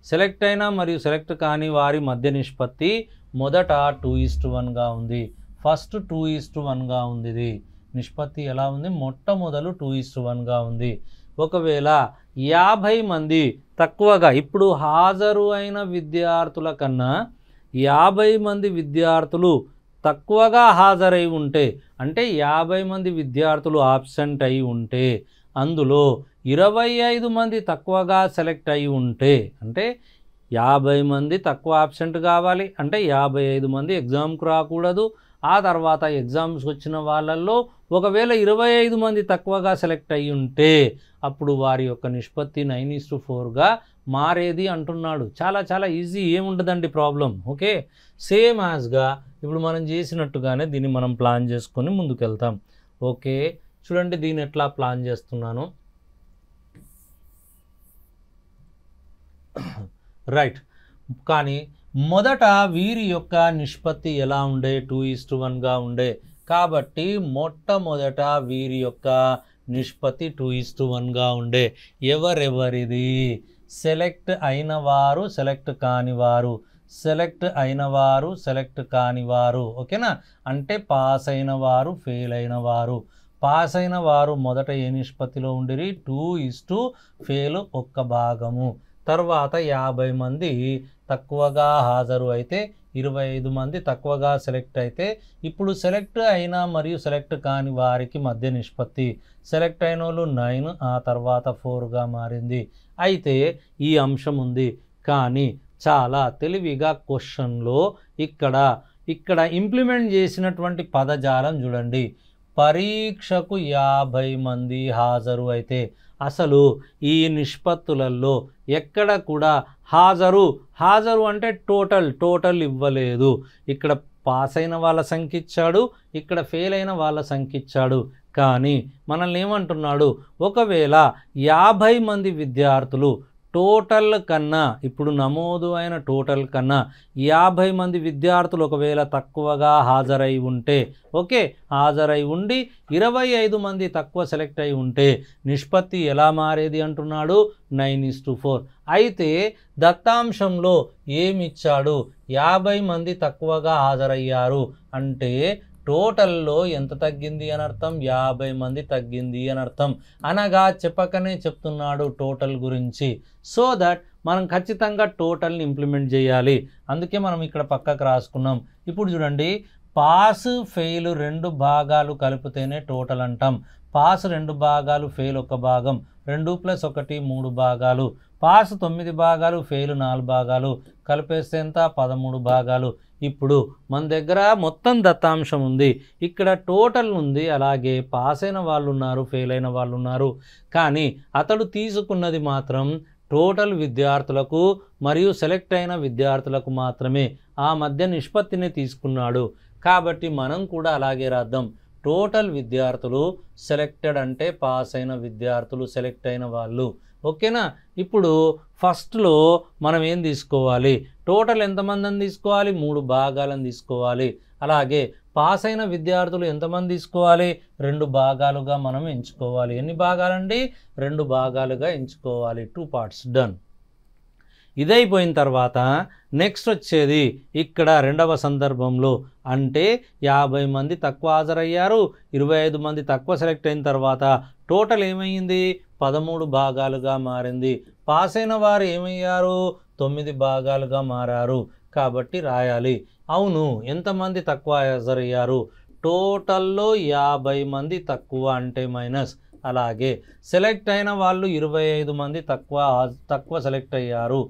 సెలెక్ట్ అయిన మరియు సెలెక్ట్ కాని వారి మధ్య నిష్పత్తి మొదట 2:1గా ఉంది, ఫస్ట్ 2:1గా ఉంది. ఇది నిష్పత్తి ఎలా ఉంది, మొట్టమొదలు 2:1గా ఉంది. ఒకవేళ 50 మంది తక్కువగా, ఇప్పుడు హాజరు అయిన విద్యార్థుల కన్నా 50 మంది విద్యార్థులు తక్కువగా హాజరై ఉంటే, అంటే 50 మంది విద్యార్థులు ఆబ్సెంట్ అయి ఉంటే, అందులో 25 మంది తక్కువగా సెలెక్ట్ అయి ఉంటే, అంటే 50 మంది తక్కువ ఆబ్సెంట్ కావాలి, అంటే 55 మంది ఎగ్జామ్కు రాకూడదు. ఆ తర్వాత ఎగ్జామ్స్ వచ్చిన వాళ్ళల్లో ఒకవేళ 25 మంది తక్కువగా సెలెక్ట్ అయి ఉంటే అప్పుడు వారి యొక్క నిష్పత్తి 9:4గా మారేది అంటున్నాడు. చాలా చాలా ఈజీ, ఏముండదండి ప్రాబ్లం, ఓకే. సేమ్ యాజ్గా ఇప్పుడు మనం చేసినట్టుగానే దీన్ని మనం ప్లాన్ చేసుకొని ముందుకెళ్తాం, ఓకే. చూడండి దీన్ని ఎట్లా ప్లాన్ చేస్తున్నాను. రైట్. కానీ మొదట వీరి యొక్క నిష్పత్తి ఎలా ఉండే, 2:1గా ఉండే. కాబట్టి మొట్టమొదట వీరి యొక్క నిష్పత్తి 2:1గా ఉండే. ఎవరెవరిది, సెలెక్ట్ అయిన వారు సెలెక్ట్ కానివారు, సెలెక్ట్ అయిన వారు సెలెక్ట్ కానివారు, ఓకేనా. అంటే పాస్ అయిన వారు ఫెయిల్ అయిన వారు. పాస్ అయిన వారు మొదట ఏ నిష్పత్తిలో ఉండిరి, 2:, ఫెయిల్ 1 భాగము. తర్వాత 50 మంది తక్కువగా హాజరు అయితే 25 మంది తక్కువగా సెలెక్ట్ అయితే, ఇప్పుడు సెలెక్ట్ అయిన మరియు సెలెక్ట్ కాని వారికి మధ్య నిష్పత్తి, సెలెక్ట్ అయిన వాళ్ళు 9, ఆ తర్వాత 4గా మారింది. అయితే ఈ అంశం ఉంది, కానీ చాలా తెలివిగా క్వశ్చన్లో ఇక్కడ ఇంప్లిమెంట్ చేసినటువంటి పదజాలం చూడండి. పరీక్షకు 50 మంది హాజరు అయితే, అసలు ఈ నిష్పత్తులలో ఎక్కడ కూడా హాజరు అంటే టోటల్ ఇవ్వలేదు. ఇక్కడ పాస్ అయిన వాళ్ళ సంఖ్య ఇచ్చాడు, ఇక్కడ ఫెయిల్ అయిన వాళ్ళ సంఖ్య ఇచ్చాడు. కానీ మనల్ని ఏమంటున్నాడు, ఒకవేళ 50 మంది విద్యార్థులు టోటల్ కన్నా ఇప్పుడు నమోదు అయిన టోటల్ కన్నా 50 మంది విద్యార్థులు ఒకవేళ తక్కువగా హాజరై ఉంటే, ఓకే, హాజరై ఉండి 25 మంది తక్కువ సెలెక్ట్ అయి ఉంటే నిష్పత్తి ఎలా మారేది అంటున్నాడు, 9:4. అయితే దత్తాంశంలో ఏమిచ్చాడు, 50 మంది తక్కువగా హాజరయ్యారు అంటే టోటల్లో ఎంత తగ్గింది అని అర్థం, 50 మంది తగ్గింది అని అర్థం. అనగా చెప్పకనే చెప్తున్నాడు టోటల్ గురించి. సో దట్ మనం ఖచ్చితంగా టోటల్ని ఇంప్లిమెంట్ చేయాలి. అందుకే మనం ఇక్కడ పక్కకు రాసుకున్నాం. ఇప్పుడు చూడండి, పాస్ ఫెయిల్ 2 భాగాలు కలిపితేనే టోటల్ అంటాం. పాస్ 2 భాగాలు, ఫెయిల్ 1 భాగం, 2 + 1 3 భాగాలు. పాస్ 9 భాగాలు, ఫెయిల్ 4 భాగాలు, కలిపేస్తే ఎంత, 13 భాగాలు. ఇప్పుడు మన దగ్గర మొత్తం దత్తాంశం ఉంది, ఇక్కడ టోటల్ ఉంది, అలాగే పాస్ అయిన వాళ్ళు ఉన్నారు, ఫెయిల్ అయిన వాళ్ళు ఉన్నారు. కానీ అతడు తీసుకున్నది మాత్రం టోటల్ విద్యార్థులకు మరియు సెలెక్ట్ అయిన విద్యార్థులకు మాత్రమే, ఆ మధ్య నిష్పత్తిని తీసుకున్నాడు. కాబట్టి మనం కూడా అలాగే రాద్దాం. టోటల్ విద్యార్థులు, సెలెక్టెడ్ అంటే పాస్ అయిన విద్యార్థులు, సెలెక్ట్ అయిన వాళ్ళు. ఓకేనా. ఇప్పుడు ఫస్ట్లో మనం ఏం తీసుకోవాలి, టోటల్ ఎంతమందిని తీసుకోవాలి, 3 భాగాలను తీసుకోవాలి. అలాగే పాస్ అయిన విద్యార్థులు ఎంతమంది తీసుకోవాలి, 2 భాగాలుగా మనం ఎంచుకోవాలి. ఎన్ని భాగాలండి, 2 భాగాలుగా ఎంచుకోవాలి. 2 పార్ట్స్ డన్. ఇదైపోయిన తర్వాత నెక్స్ట్ వచ్చేది ఇక్కడ రెండవ సందర్భంలో, అంటే 50 మంది తక్కువ హాజరయ్యారు, 25 మంది తక్కువ సెలెక్ట్ అయిన తర్వాత టోటల్ ఏమైంది, 13 భాగాలుగా మారింది. పాస్ అయిన వారు ఏమయ్యారు, 9 భాగాలుగా మారారు. కాబట్టి రాయాలి. అవును, ఎంతమంది తక్కువ హాజరయ్యారు, టోటల్లో 50 మంది తక్కువ అంటే మైనస్. అలాగే సెలెక్ట్ అయిన వాళ్ళు 25 మంది తక్కువ సెలెక్ట్ అయ్యారు,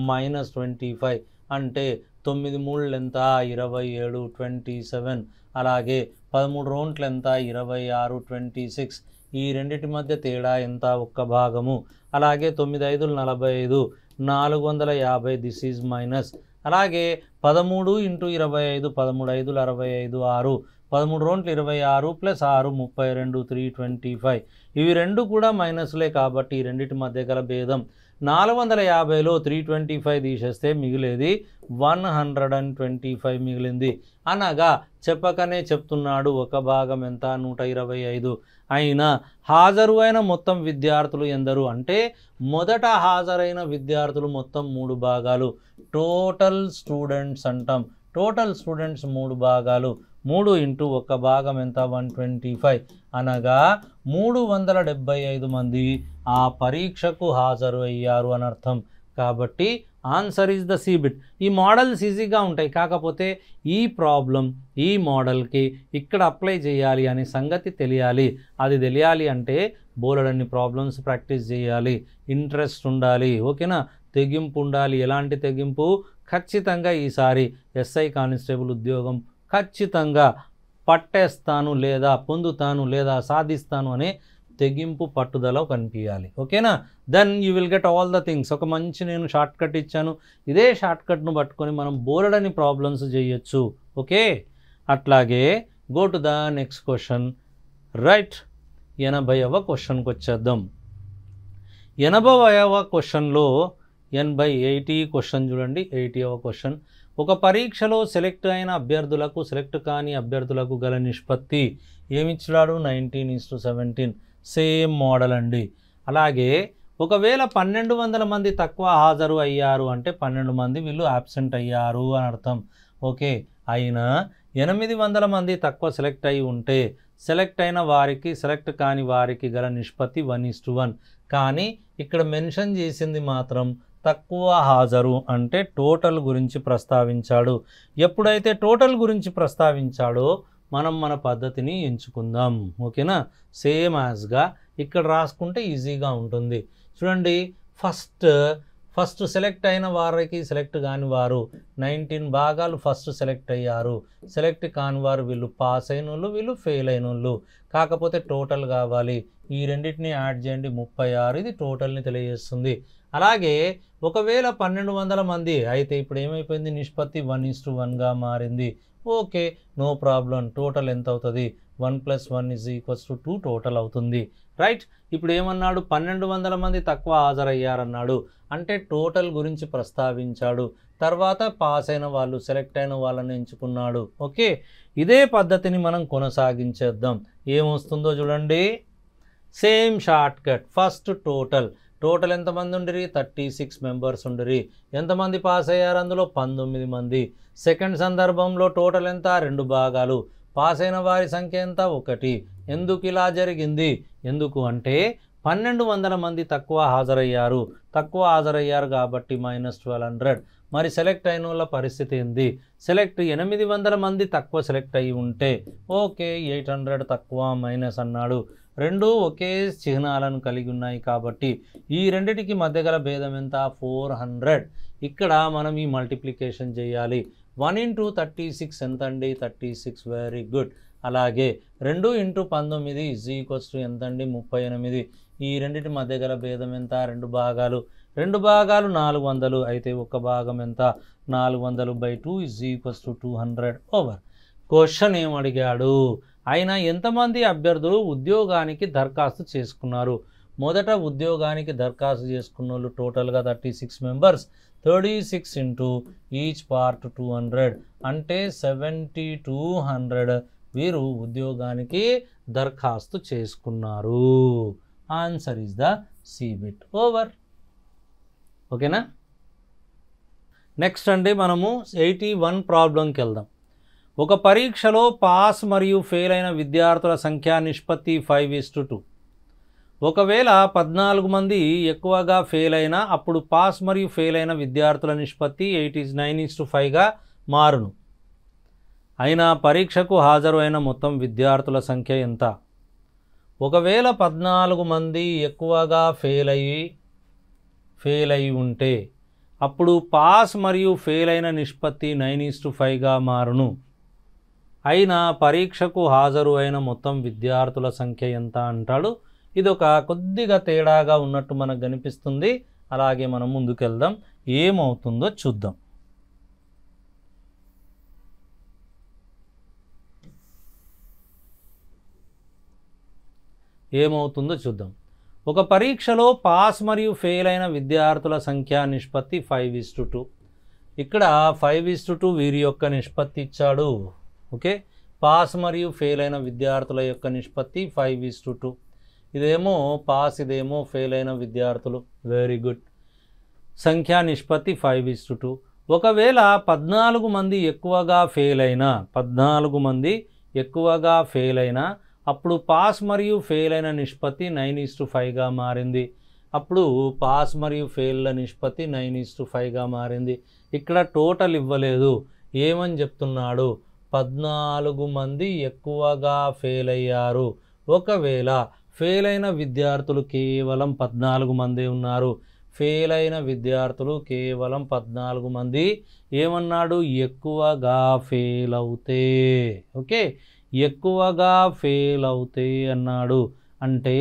-25. అంటే 9 3 ఎంత, 27, 27. అలాగే 13 రౌండ్లు ఎంత, 26, 26. ఈ రెండిటి మధ్య తేడా ఎంత, 1 భాగము. అలాగే 9 5 45, 450. This is minus. అలాగే 13 × 25, 13 5 65, 6. 13 రౌండ్లు 26 + 6 32, 325. ఇవి రెండు కూడా మైనస్లే కాబట్టి ఈ రెండింటి మధ్య గల భేదం. 450లో 325 తీసేస్తే మిగిలేది 125 మిగిలింది. అనగా చెప్పకనే చెప్తున్నాడు 1 భాగం ఎంత, 125. అయినా హాజరు అయిన మొత్తం విద్యార్థులు ఎందరు అంటే మొదట హాజరైన విద్యార్థులు మొత్తం 3 భాగాలు, టోటల్ స్టూడెంట్స్ అంటాం. టోటల్ స్టూడెంట్స్ 3 భాగాలు, 3 × 1 భాగం ఎంత, 125. అనగా 375 మంది ఆ పరీక్షకు హాజరు అయ్యారు అని అర్థం. కాబట్టి answer is the C bit. ఈ మోడల్స్ ఈజీగా ఉంటాయి, కాకపోతే ఈ ప్రాబ్లం ఈ మోడల్కి ఇక్కడ అప్లై చేయాలి అనే సంగతి తెలియాలి. అది తెలియాలి అంటే బోలెడన్ని ప్రాబ్లమ్స్ ప్రాక్టీస్ చేయాలి, ఇంట్రెస్ట్ ఉండాలి, ఓకేనా, తెగింపు ఉండాలి. ఎలాంటి తెగింపు, ఖచ్చితంగా ఈసారి ఎస్ఐ కానిస్టేబుల్ ఉద్యోగం ఖచ్చితంగా పట్టేస్తాను లేదా పొందుతాను లేదా సాధిస్తాను అనే తెగింపు పట్టుదల కనిపించాలి. ఓకేనా. Then you will get all the things. ఒక మంచి నేను షార్ట్ కట్ ఇచ్చాను, ఇదే షార్ట్ కట్ను పట్టుకొని మనం బోలెడని ప్రాబ్లమ్స్ చేయొచ్చు. ఓకే. అట్లాగే go to the next question. Right, 80వ క్వశ్చన్కి వచ్చేద్దాం. 80వ క్వశ్చన్లో 80 క్వశ్చన్ చూడండి. 80వ క్వశ్చన్, ఒక పరీక్షలో సెలెక్ట్ అయిన అభ్యర్థులకు సెలెక్ట్ కాని అభ్యర్థులకు గల నిష్పత్తి ఏమిచ్చాడు, 19:17. సేమ్ మోడల్ అండి. అలాగే ఒకవేళ 1200 మంది తక్కువ హాజరు అయ్యారు అంటే 12 మంది వీళ్ళు యాబ్సెంట్ అయ్యారు అని అర్థం. ఓకే. అయినా 800 మంది తక్కువ సెలెక్ట్ అయి ఉంటే సెలెక్ట్ అయిన వారికి సెలెక్ట్ కాని వారికి గల నిష్పత్తి 1:1. కానీ ఇక్కడ మెన్షన్ చేసింది మాత్రం తక్కువ హాజరు అంటే టోటల్ గురించి ప్రస్తావించాడు. ఎప్పుడైతే టోటల్ గురించి ప్రస్తావించాడో మనం మన పద్ధతిని ఎంచుకుందాం. ఓకేనా. సేమ్ యాజ్గా ఇక్కడ రాసుకుంటే ఈజీగా ఉంటుంది. చూడండి, ఫస్ట్ సెలెక్ట్ అయిన వారికి సెలెక్ట్ కాని వారు 19 భాగాలు ఫస్ట్ సెలెక్ట్ అయ్యారు. సెలెక్ట్ కాని వారు వీళ్ళు పాస్ అయిన వాళ్ళు, వీళ్ళు ఫెయిల్ అయిన వాళ్ళు. కాకపోతే టోటల్ కావాలి, ఈ రెండింటిని యాడ్ చేయండి, 36. ఇది టోటల్ని తెలియజేస్తుంది. అలాగే ఒకవేళ 1200 మంది అయితే ఇప్పుడు ఏమైపోయింది, నిష్పత్తి 1:1గా మారింది. Okay, no problem. టోటల్ ఎంత అవుతుంది, 1 + 1 = 2 టోటల్ అవుతుంది. రైట్. ఇప్పుడు ఏమన్నాడు, 1200 మంది తక్కువ హాజరయ్యారన్నాడు, అంటే టోటల్ గురించి ప్రస్తావించాడు. తర్వాత పాస్ అయిన వాళ్ళు, సెలెక్ట్ అయిన వాళ్ళని ఎంచుకున్నాడు. ఓకే, ఇదే పద్ధతిని మనం కొనసాగించేద్దాం. ఏమొస్తుందో చూడండి, same short cut. First total ఎంతమంది ఉండిరి, 36 మెంబర్స్ ఉండిరి. ఎంతమంది పాస్ అయ్యారు, అందులో 19 మంది. సెకండ్ సందర్భంలో టోటల్ ఎంత, 2 భాగాలు. పాస్ అయిన వారి సంఖ్య ఎంత, 1. ఎందుకు ఇలా జరిగింది, ఎందుకు అంటే 1200 మంది తక్కువ హాజరయ్యారు కాబట్టి -1200. మరి సెలెక్ట్ అయిన వాళ్ళ పరిస్థితి ఏంది, 800 మంది తక్కువ సెలెక్ట్ అయ్యి ఉంటే ఓకే 800 తక్కువ మైనస్ అన్నాడు. రెండు ఒకే చిహ్నాలను కలిగి ఉన్నాయి కాబట్టి ఈ రెండిటికి మధ్య గల భేదం ఎంత, 400. ఇక్కడ మనం ఈ మల్టిప్లికేషన్ చేయాలి. 1 × 36 ఎంత అండి, 36. Very good. అలాగే 2 × 19 ఎంతండి, 38. ఈ రెండిటి మధ్య గల భేదం ఎంత, 2 భాగాలు. 2 భాగాలు 400. అయితే ఒక భాగం ఎంత, 400/2 200 ఓవర్. క్వశ్చన్ ఏమడిగాడు, అయినా ఎంతమంది అభ్యర్థులు ఉద్యోగానికి దరఖాస్తు చేసుకున్నారు. మొదట ఉద్యోగానికి దరఖాస్తు చేసుకున్న వాళ్ళు టోటల్గా 36 మెంబర్స్. 36 × ఈచ్ పార్ట్ 200 అంటే 7200 వీరు ఉద్యోగానికి దరఖాస్తు చేసుకున్నారు. Answer is the C bit. Over. ఓకేనా. నెక్స్ట్ అండి మనము 81 ప్రాబ్లంకి వెళ్దాం. ఒక పరీక్షలో పాస్ మరియు ఫెయిల్ అయిన విద్యార్థుల సంఖ్యా నిష్పత్తి 5:2. ఒకవేళ 14 మంది ఎక్కువగా ఫెయిల్ అయినా అప్పుడు పాస్ మరియు ఫెయిల్ అయిన విద్యార్థుల నిష్పత్తి 9:5గా మారును. అయినా పరీక్షకు హాజరు అయిన మొత్తం విద్యార్థుల సంఖ్య ఎంత. ఒకవేళ 14 మంది ఎక్కువగా ఫెయిల్ అయి ఉంటే అప్పుడు పాస్ మరియు ఫెయిల్ అయిన నిష్పత్తి 9:5గా మారును. అయినా పరీక్షకు హాజరు అయిన మొత్తం విద్యార్థుల సంఖ్య ఎంత అంటాడు. ఇది ఒక కొద్దిగా తేడాగా ఉన్నట్టు మనకు కనిపిస్తుంది. అలాగే మనం ముందుకెళ్దాం, ఏమవుతుందో చూద్దాం. ఒక పరీక్షలో పాస్ మరియు ఫెయిల్ అయిన విద్యార్థుల సంఖ్యా నిష్పత్తి 5:2. ఇక్కడ 5:2 వీరి యొక్క నిష్పత్తి ఇచ్చాడు. ఓకే, పాస్ మరియు ఫెయిల్ అయిన విద్యార్థుల యొక్క నిష్పత్తి 5:2. ఇదేమో పాస్, ఇదేమో ఫెయిల్ అయిన విద్యార్థులు. Very good. సంఖ్యా నిష్పత్తి 5:2. ఒకవేళ 14 మంది ఎక్కువగా ఫెయిల్ అయినా అప్పుడు పాస్ మరియు ఫెయిల్ అయిన నిష్పత్తి 9:5గా మారింది. అప్పుడు పాస్ మరియు ఫెయిల్ల నిష్పత్తి 9:5గా మారింది. ఇక్కడ టోటల్ ఇవ్వలేదు, ఏమని చెప్తున్నాడు, 14 మంది ఎక్కువగా ఫెయిల్ అయ్యారు. ఒకవేళ ఫెయిల్ అయిన విద్యార్థులు కేవలం 14 మంది ఉన్నారు, ఫెయిల్ అయిన విద్యార్థులు కేవలం 14 మంది ఏమన్నాడు, ఎక్కువగా ఫెయిల్ అవుతే. ఓకే, ఎక్కువగా ఫెయిల్ అవుతే అన్నాడు. అంటే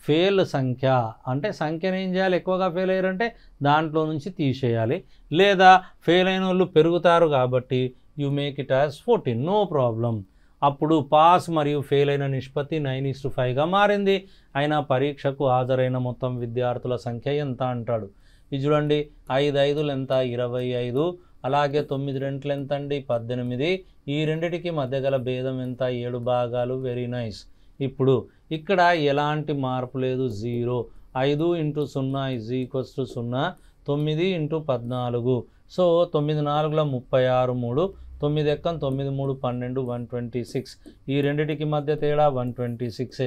ఫెయిల్ సంఖ్య అంటే సంఖ్యను ఏం చేయాలి, ఎక్కువగా ఫెయిల్ అయ్యారంటే దాంట్లో నుంచి తీసేయాలి. లేదా ఫెయిల్ అయిన వాళ్ళు పెరుగుతారు కాబట్టి you make it as 14, no problem. అప్పుడు పాస్ మరియు ఫెయిల్ అయిన నిష్పత్తి 9:5గా మారింది. అయినా పరీక్షకు హాజరైన మొత్తం విద్యార్థుల సంఖ్య ఎంత అంటాడు. ఇది చూడండి, 5 5లు ఎంత, 25. అలాగే 9 2లు ఎంత అండి, 18. ఈ రెండిటికి మధ్య గల భేదం ఎంత, 7 భాగాలు. Very nice. ఇప్పుడు ఇక్కడ ఎలాంటి మార్పు లేదు, 0. 5 × 0 0. 9 × 14. సో 9 4 36, 3. 9 ఎక్కం 9 3 12, 126. ఈ రెండిటికి మధ్య తేడా 126.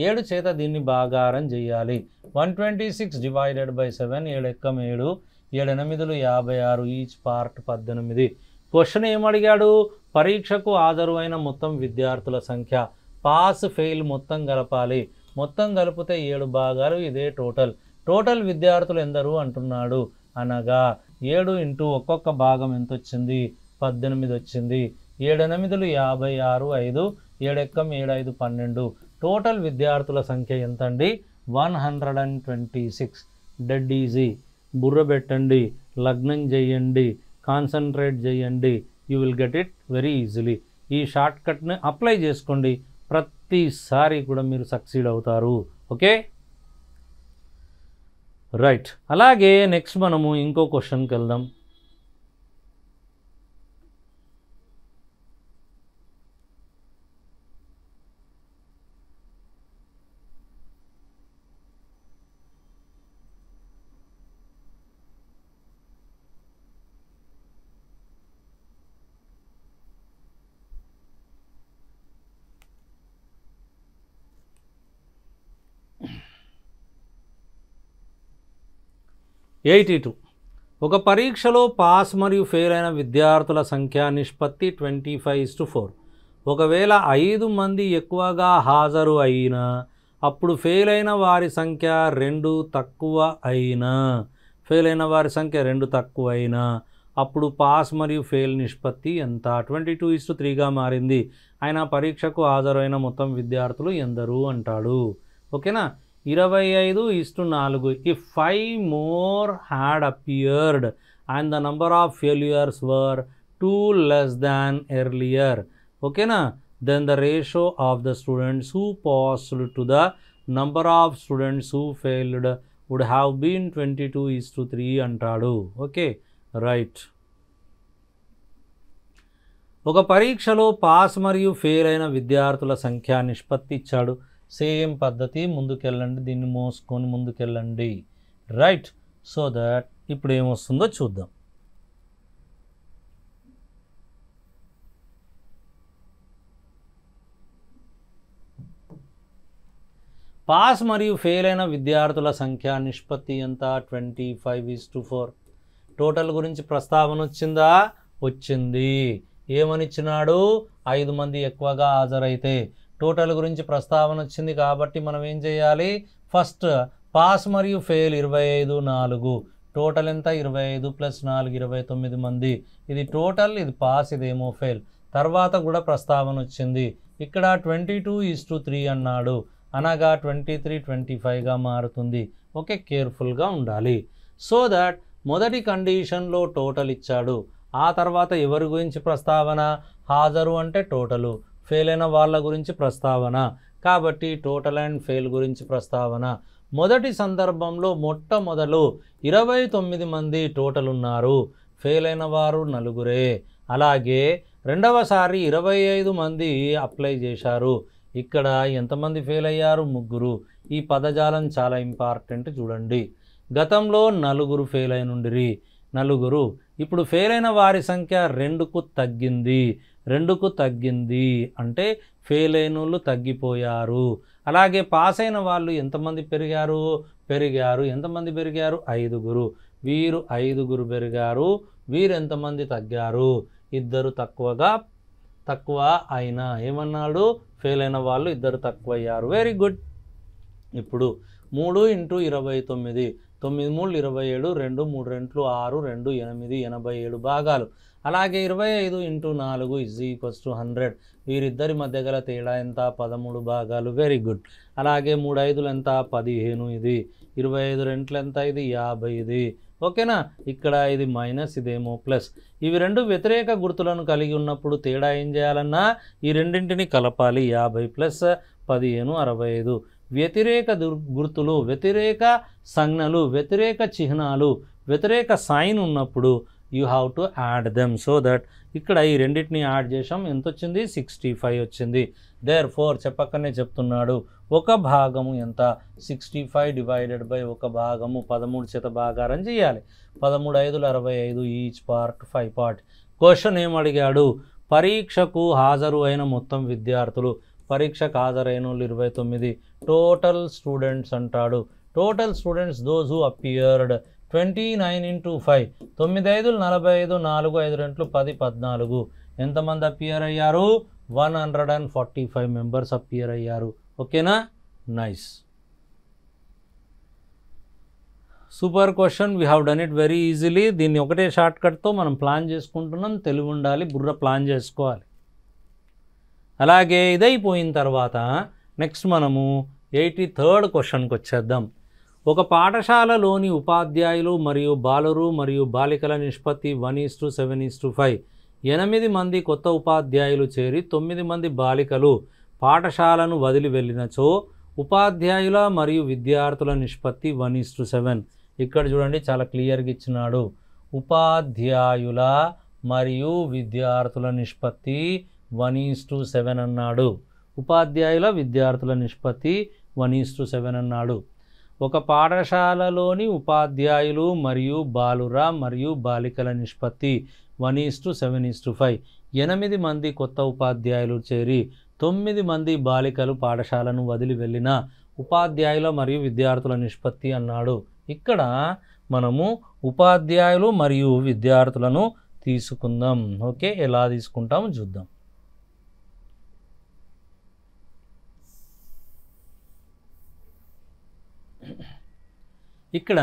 7 చేత దీన్ని భాగారం చేయాలి. 126 / 7. 7 ఎక్కం 7, 7 8 56. Each part 18. క్వశ్చన్ ఏమడిగాడు, పరీక్షకు హాజరు అయిన మొత్తం విద్యార్థుల సంఖ్య. పాస్ ఫెయిల్ మొత్తం కలపాలి. మొత్తం కలిపితే 7 భాగాలు. ఇదే టోటల్ విద్యార్థులు ఎందరు అంటున్నాడు. అనగా 7 × ఒక్కొక్క భాగం ఎంత వచ్చింది, 18 వచ్చింది. 7 8 56, 5. 7 ఎక్కం 7 5 12. టోటల్ విద్యార్థుల సంఖ్య ఎంత అండి, 126. Dead easy. బుర్ర పెట్టండి, లగ్నం చేయండి, కాన్సన్ట్రేట్ చేయండి, you will get it very easily. ఈ షార్ట్ కట్ని అప్లై చేసుకోండి, ప్రతిసారి కూడా మీరు సక్సీడ్ అవుతారు. Okay right. అలాగే నెక్స్ట్ మనము ఇంకో క్వశ్చన్కి వెళ్దాం. ఒక పరీక్షలో పాస్ మరియు ఫెయిల్ అయిన విద్యార్థుల సంఖ్య నిష్పత్తి 25:4. ఒకవేళ 5 మంది ఎక్కువగా హాజరు అయినా అప్పుడు ఫెయిల్ అయిన వారి సంఖ్య 2 తక్కువ అయినా అప్పుడు పాస్ మరియు ఫెయిల్ నిష్పత్తి ఎంత? 22:3గా మారింది. ఆయన పరీక్షకు హాజరైన మొత్తం విద్యార్థులు ఎందరు అంటాడు. ఓకేనా. 25:4. If 5 more had appeared and the number of failures were 2 less than earlier, ఓకేనా, then the ratio of the students who passed to the number of students who failed would have been 22:3 అంటాడు. Okay right. ఒక పరీక్షలో pass మరియు fail అయిన విద్యార్థుల సంఖ్య నిష్పత్తి ఇచ్చాడు. సేమ్ పద్ధతి, ముందుకెళ్ళండి, దీన్ని మోసుకొని ముందుకెళ్ళండి. రైట్. సో దట్ ఇప్పుడు ఏమొస్తుందో చూద్దాం. పాస్ మరియు ఫెయిల్ అయిన విద్యార్థుల సంఖ్య నిష్పత్తి ఎంత? 25:4. టోటల్ గురించి ప్రస్తావన వచ్చిందా? వచ్చింది. ఏమనిచ్చినాడు? 5 మంది ఎక్కువగా హాజరైతే. టోటల్ గురించి ప్రస్తావన వచ్చింది కాబట్టి మనం ఏం చేయాలి? ఫస్ట్ పాస్ మరియు ఫెయిల్ 25:4. టోటల్ ఎంత? 25 + 4 29 మంది. ఇది టోటల్, ఇది పాస్, ఇదేమో ఫెయిల్. తర్వాత కూడా ప్రస్తావన వచ్చింది. ఇక్కడ 22:3 అన్నాడు, అనగా 23:25గా మారుతుంది. ఓకే, కేర్ఫుల్గా ఉండాలి. సో దట్ మొదటి కండిషన్లో టోటల్ ఇచ్చాడు. ఆ తర్వాత ఎవరి గురించి ప్రస్తావన? హాజరు అంటే టోటలు, ఫెయిల్ అయిన వాళ్ళ గురించి ప్రస్తావన. కాబట్టి టోటల్ అండ్ ఫెయిల్ గురించి ప్రస్తావన. మొదటి సందర్భంలో మొట్టమొదలు 29 మంది టోటల్ ఉన్నారు, ఫెయిల్ అయిన వారు 4. అలాగే రెండవసారి 25 మంది అప్లై చేశారు. ఇక్కడ ఎంతమంది ఫెయిల్ అయ్యారు? 3. ఈ పదజాలం చాలా ఇంపార్టెంట్, చూడండి. గతంలో 4 ఫెయిల్ అయిన నుండి 4. ఇప్పుడు ఫెయిల్ అయిన వారి సంఖ్య 2కు తగ్గింది అంటే ఫెయిల్ అయిన వాళ్ళు తగ్గిపోయారు. అలాగే పాస్ అయిన వాళ్ళు ఎంతమంది పెరిగారు? ఎంతమంది పెరిగారు? 5. వీరు 5 పెరిగారు. వీరు ఎంతమంది తగ్గారు? 2 తక్కువ అయినా. ఏమన్నాడు? ఫెయిల్ అయిన వాళ్ళు 2 తక్కువ అయ్యారు. Very good. ఇప్పుడు 3 × 29, 9 × 3 27, 2 3 2 6, 2 8 87 భాగాలు. అలాగే 25 × 4 = 100. వీరిద్దరి మధ్య గల తేడా ఎంత? 13 భాగాలు. Very good. అలాగే 3 5 ఎంత? 15. ఇది 25 2 ఎంత? ఇది 50. ఇది ఓకేనా. ఇక్కడ ఇది మైనస్, ఇదేమో ప్లస్. ఇవి రెండు వ్యతిరేక గుర్తులను కలిగి ఉన్నప్పుడు తేడా ఏం చేయాలన్నా ఈ రెండింటిని కలపాలి. 50 + 15 65. వ్యతిరేక గుర్తులు, వ్యతిరేక సంజ్ఞలు, వ్యతిరేక చిహ్నాలు, వ్యతిరేక సైన్ ఉన్నప్పుడు you have to add them. So that ఇక్కడ ఈ రెండింటిని యాడ్ చేసాం. ఎంత వచ్చింది? 65 వచ్చింది. దేర్ ఫోర్ చెప్పక్కనే చెప్తున్నాడు ఒక భాగము ఎంత? 65 / ఒక భాగము 13 చేత భాగారం చేయాలి. 13 5 65, ఈచ్ పార్ట్ 5 పార్ట్. క్వశ్చన్ ఏమడిగాడు? పరీక్షకు హాజరు అయిన మొత్తం విద్యార్థులు. పరీక్షకు హాజరైన వాళ్ళు 29. టోటల్ స్టూడెంట్స్ అంటాడు. Total students those who appeared 29 × 5. 9 5 45, 4 5 2 10 14. ఎంతమంది అపియర్ అయ్యారు? 145 మెంబర్స్ అపియర్ అయ్యారు. ఓకేనా? Nice. Super question. We have done it very easily. దీన్ని ఒకటే షార్ట్ కట్తో మనం ప్లాన్ చేసుకుంటున్నాం. తెలివి ఉండాలి, బుర్ర ప్లాన్ చేసుకోవాలి. అలాగే ఇదైపోయిన తర్వాత నెక్స్ట్ మనము 83rd క్వశ్చన్కి వచ్చేద్దాం. ఒక పాఠశాలలోని ఉపాధ్యాయులు మరియు బాలురు మరియు బాలికల నిష్పత్తి 1:7:5. 8 మంది కొత్త ఉపాధ్యాయులు చేరి 9 మంది బాలికలు పాఠశాలను వదిలి వెళ్ళినచో ఉపాధ్యాయుల మరియు విద్యార్థుల నిష్పత్తి 1:7. ఇక్కడ చూడండి చాలా క్లియర్గా ఇచ్చినాడు. ఉపాధ్యాయుల మరియు విద్యార్థుల నిష్పత్తి 1:7 అన్నాడు. ఉపాధ్యాయుల విద్యార్థుల నిష్పత్తి 1:7 అన్నాడు. ఒక పాఠశాలలోని ఉపాధ్యాయులు మరియు బాలుర మరియు బాలికల నిష్పత్తి 1:7:5. 8 మంది కొత్త ఉపాధ్యాయులు చేరి 9 మంది బాలికలు పాఠశాలను వదిలి వెళ్ళిన ఉపాధ్యాయుల మరియు విద్యార్థుల నిష్పత్తి అన్నాడు. ఇక్కడ మనము ఉపాధ్యాయులు మరియు విద్యార్థులను తీసుకుందాం. ఓకే, ఎలా తీసుకుంటాము చూద్దాం. ఇక్కడ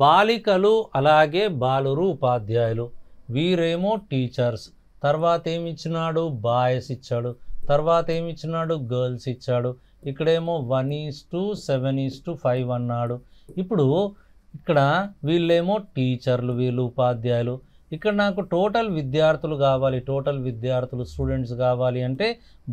బాలికలు అలాగే బాలురు ఉపాధ్యాయులు, వీరేమో టీచర్స్. తర్వాత ఏమి ఇచ్చినాడు? బాయ్స్ ఇచ్చాడు. తర్వాత ఏమి ఇచ్చినాడు? గర్ల్స్ ఇచ్చాడు. ఇక్కడేమో 1:7:5 అన్నాడు. ఇప్పుడు ఇక్కడ వీళ్ళేమో టీచర్లు, వీళ్ళు ఉపాధ్యాయులు. ఇక్కడ నాకు టోటల్ విద్యార్థులు కావాలి, టోటల్ విద్యార్థులు స్టూడెంట్స్ కావాలి అంటే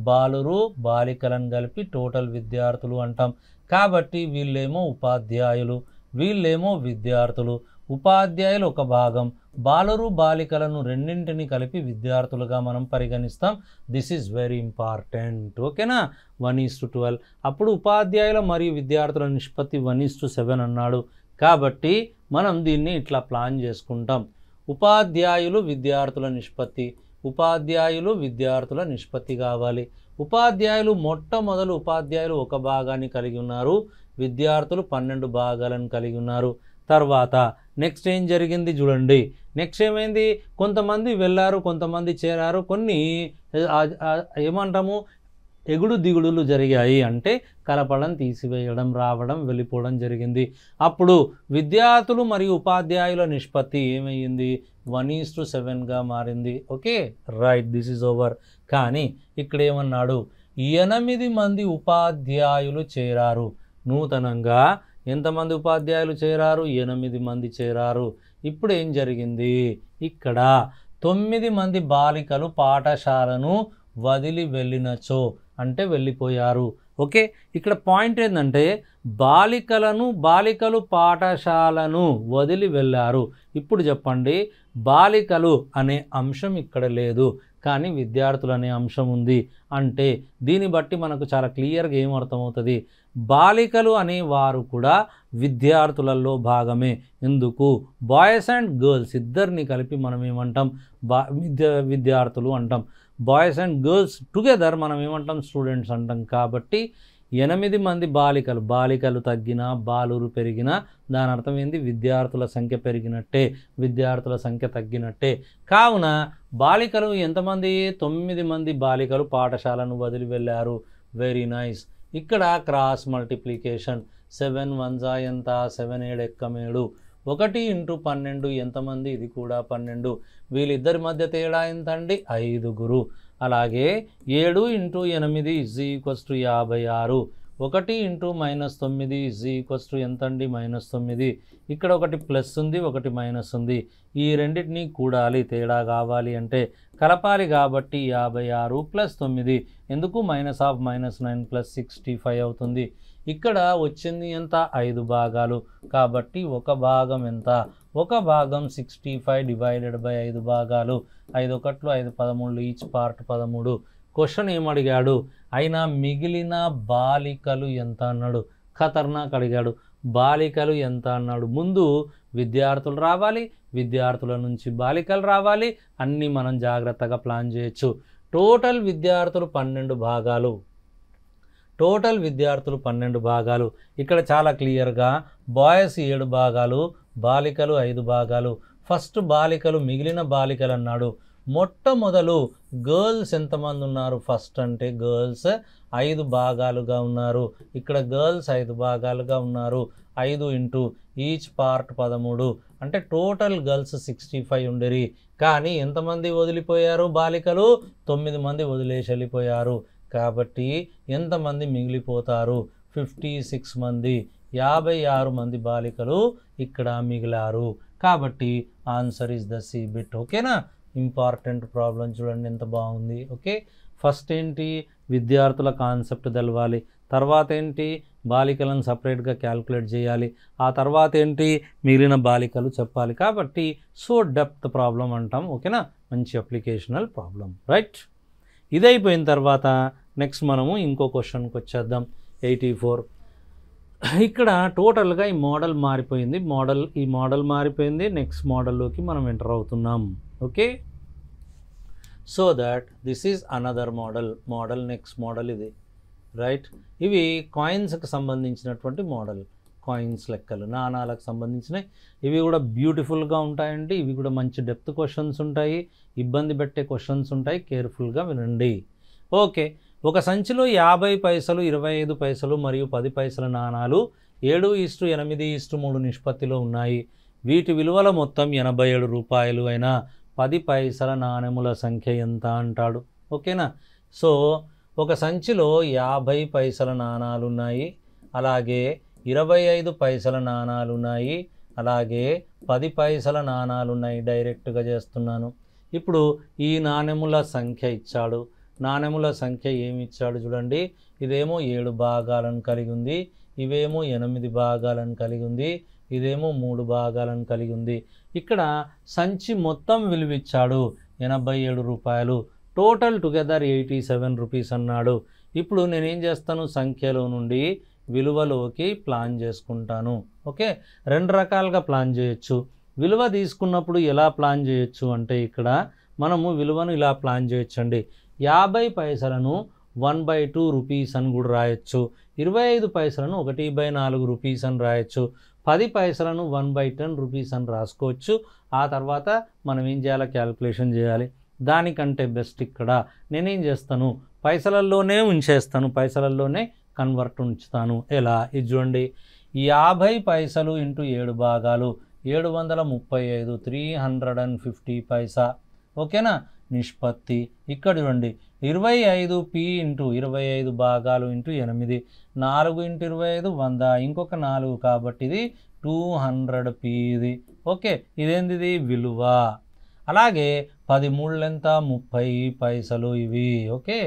బాలురు బాలికలను కలిపి టోటల్ విద్యార్థులు అంటాం. కాబట్టి వీళ్ళేమో ఉపాధ్యాయులు, వీళ్ళేమో విద్యార్థులు. ఉపాధ్యాయులు ఒక భాగం, బాలురు బాలికలను రెండింటిని కలిపి విద్యార్థులుగా మనం పరిగణిస్తాం. This is very important. ఓకేనా? 1:12. అప్పుడు ఉపాధ్యాయుల మరియు విద్యార్థుల నిష్పత్తి 1:7 అన్నాడు. కాబట్టి మనం దీన్ని ఇట్లా ప్లాన్ చేసుకుంటాం. ఉపాధ్యాయులు విద్యార్థుల నిష్పత్తి, ఉపాధ్యాయులు విద్యార్థుల నిష్పత్తి కావాలి. ఉపాధ్యాయులు మొట్టమొదలు ఉపాధ్యాయులు ఒక భాగాన్ని కలిగి ఉన్నారు, విద్యార్థులు 12 భాగాలను కలిగి ఉన్నారు. తర్వాత నెక్స్ట్ ఏం జరిగింది చూడండి. నెక్స్ట్ ఏమైంది? కొంతమంది వెళ్ళారు, కొంతమంది చేరారు, కొన్ని ఏమంటాము ఎగుడు దిగుడులు జరిగాయి. అంటే కలపడం, తీసివేయడం, రావడం, వెళ్ళిపోవడం జరిగింది. అప్పుడు విద్యార్థులు మరియు ఉపాధ్యాయుల నిష్పత్తి ఏమైంది? 1:7గా మారింది. Okay, right, this is over. కానీ ఇక్కడ ఏమన్నాడు? 8 మంది ఉపాధ్యాయులు చేరారు. నూతనంగా ఎంతమంది ఉపాధ్యాయులు చేరారు? 8 మంది చేరారు. ఇప్పుడు ఏం జరిగింది? ఇక్కడ 9 మంది బాలికలు పాఠశాలను వదిలి వెళ్ళినచో అంటే వెళ్ళిపోయారు. ఓకే, ఇక్కడ పాయింట్ ఏంటంటే బాలికలు పాఠశాలను వదిలి వెళ్ళారు. ఇప్పుడు చెప్పండి, బాలికలు అనే అంశం ఇక్కడ లేదు, కానీ విద్యార్థులు అనే అంశం ఉంది. అంటే దీన్ని బట్టి మనకు చాలా క్లియర్గా ఏమర్థమవుతుంది? బాలికలు అనేవారు కూడా విద్యార్థులలో భాగమే. ఎందుకు? బాయ్స్ అండ్ గర్ల్స్ ఇద్దరిని కలిపి మనం ఏమంటాం? విద్యార్థులు అంటాం. బాయ్స్ అండ్ గర్ల్స్ టుగెదర్ మనం ఏమంటాం? స్టూడెంట్స్ అంటాం. కాబట్టి 8 మంది బాలికలు తగ్గినా బాలురు పెరిగినా దాని అర్థం ఏంది? విద్యార్థుల సంఖ్య పెరిగినట్టే, విద్యార్థుల సంఖ్య తగ్గినట్టే. కావున బాలికలు ఎంతమంది? 9 మంది బాలికలు పాఠశాలను వదిలి వెళ్ళారు. Very nice. ఇక్కడ క్రాస్ మల్టిప్లికేషన్. 7 1 ఎంత? 7 7 7. 1 × 12 ఎంతమంది? ఇది కూడా 12. వీళ్ళిద్దరి మధ్య తేడా ఎంత అండి? 5. అలాగే 7 × 8 = 56. 1 × -9 ఎంత అండి? -9. ఇక్కడ ఒకటి ప్లస్ ఉంది, ఒకటి మైనస్ ఉంది. ఈ రెండింటినీ కూడాలి, తేడా కావాలి అంటే కలపాలి. కాబట్టి 56 + 9 ఎందుకు? -9 + 65 అవుతుంది. ఇక్కడ వచ్చింది ఎంత? 5 భాగాలు. కాబట్టి ఒక భాగం ఎంత? ఒక భాగం 65 / 5 భాగాలు. 5 1 5 13 ఈచ్ పార్ట్ 13. క్వశ్చన్ ఏమడిగాడు? అయినా మిగిలిన బాలికలు ఎంత అన్నాడు? ఖతర్నాక్ అడిగాడు. బాలికలు ఎంత అన్నాడు? ముందు విద్యార్థులు రావాలి, విద్యార్థుల నుంచి బాలికలు రావాలి. అన్నీ మనం జాగ్రత్తగా ప్లాన్ చేయొచ్చు. టోటల్ విద్యార్థులు 12 భాగాలు. టోటల్ విద్యార్థులు 12 భాగాలు. ఇక్కడ చాలా క్లియర్గా బాయ్స్ 7 భాగాలు, బాలికలు 5 భాగాలు. ఫస్ట్ బాలికలు, మిగిలిన బాలికలు అన్నాడు. మొట్టమొదలు గర్ల్స్ ఎంతమంది ఉన్నారు? ఫస్ట్ అంటే గర్ల్స్ 5 భాగాలుగా ఉన్నారు. ఇక్కడ గర్ల్స్ 5 భాగాలుగా ఉన్నారు. 5 × ఈచ్ పార్ట్ 13 అంటే టోటల్ గర్ల్స్ 65 ఉండేరి. కానీ ఎంతమంది వదిలిపోయారు? బాలికలు 9 మంది వదిలేసి వెళ్ళిపోయారు. కాబట్టి ఎంతమంది మిగిలిపోతారు? 56 మంది. 56 మంది బాలికలు ఇక్కడ మిగిలారు. కాబట్టి answer is the C bit. ఓకేనా? ఇంపార్టెంట్ ప్రాబ్లం చూడండి ఎంత బాగుంది. ఓకే, ఫస్ట్ ఏంటి? విద్యార్థుల కాన్సెప్ట్ తెలవాలి. తర్వాత ఏంటి బాలికలను సపరేట్గా క్యాల్కులేట్ చేయాలి, ఆ తర్వాత ఏంటి మిగిలిన బాలికలు చెప్పాలి. కాబట్టి సో డెప్త్ ప్రాబ్లం అంటాం. ఓకేనా, మంచి అప్లికేషనల్ ప్రాబ్లం. రైట్, ఇదైపోయిన తర్వాత నెక్స్ట్ మనము ఇంకో క్వశ్చన్కి వచ్చేద్దాం. 84. ఇక్కడ టోటల్గా ఈ మోడల్ మారిపోయింది. ఈ మోడల్ మారిపోయింది. నెక్స్ట్ మోడల్లోకి మనం ఎంటర్ అవుతున్నాం. Okay, so that this is another model next model ఇది. రైట్, ఇవి కాయిన్స్కి సంబంధించినటువంటి మోడల్. కాయిన్స్ లెక్కలు, నాణాలకు సంబంధించినవి. ఇవి కూడా బ్యూటిఫుల్గా ఉంటాయండి. ఇవి కూడా మంచి డెప్త్ క్వశ్చన్స్ ఉంటాయి, ఇబ్బంది పెట్టే క్వశ్చన్స్ ఉంటాయి. కేర్ఫుల్గా వినండి. ఓకే, ఒక సంచిలో 50 పైసలు, 25 పైసలు మరియు 10 పైసల నాణాలు 7:8:3 నిష్పత్తిలో ఉన్నాయి. వీటి విలువల మొత్తం 87 రూపాయలు అయిన 10 పైసల నాణెముల సంఖ్య ఎంత అంటాడు. ఓకేనా, సో ఒక సంచిలో 50 పైసల నాణాలు ఉన్నాయి, అలాగే 25 పైసల నాణాలు ఉన్నాయి, అలాగే 10 పైసల నాణాలు ఉన్నాయి. డైరెక్ట్గా చేస్తున్నాను. ఇప్పుడు ఈ నాణెముల సంఖ్య ఇచ్చాడు. నాణెముల సంఖ్య ఏమి ఇచ్చాడు చూడండి. ఇదేమో 7 భాగాలను కలిగి ఉంది, ఇవేమో 8 భాగాలను కలిగి ఉంది, ఇదేమో 3 భాగాలను కలిగి ఉంది. ఇక్కడ సంచి మొత్తం విలువ ఇచ్చాడు 87 రూపాయలు. టోటల్ టుగెదర్ 87 రూపీస్ అన్నాడు. ఇప్పుడు నేనేం చేస్తాను, సంఖ్యలో నుండి విలువలోకి ప్లాన్ చేసుకుంటాను. ఓకే, 2 రకాలుగా ప్లాన్ చేయొచ్చు. విలువ తీసుకున్నప్పుడు ఎలా ప్లాన్ చేయొచ్చు అంటే ఇక్కడ మనము విలువను ఇలా ప్లాన్ చేయొచ్చండి. 50 పైసలను 1/2 రూపీస్ అని కూడా రాయొచ్చు. 25 పైసలను 1/4 రూపీస్ అని రాయొచ్చు. 10 పైసలను 1/10 రూపీస్ అని రాసుకోవచ్చు. ఆ తర్వాత మనం ఏం చేయాలి, క్యాల్కులేషన్ చేయాలి. దానికంటే బెస్ట్ ఇక్కడ నేనేం చేస్తాను, పైసలల్లోనే ఉంచేస్తాను, పైసలల్లోనే కన్వర్ట్ ఉంచుతాను. ఎలా, ఇది చూడండి. 50 పైసలు ఇంటూ 7 భాగాలు 735, 350 పైసా. ఓకేనా, నిష్పత్తి. ఇక్కడ చూడండి 25p ఇంటూ 25 భాగాలు ఇంటూ 8, 4 ఇంటూ 25 100, ఇంకొక 4 కాబట్టి ఇది 200p ఇది. ఓకే, ఇదేంది, ఇది విలువ. అలాగే 13 ఎంత, 30 పైసలు ఇవి. ఓకే,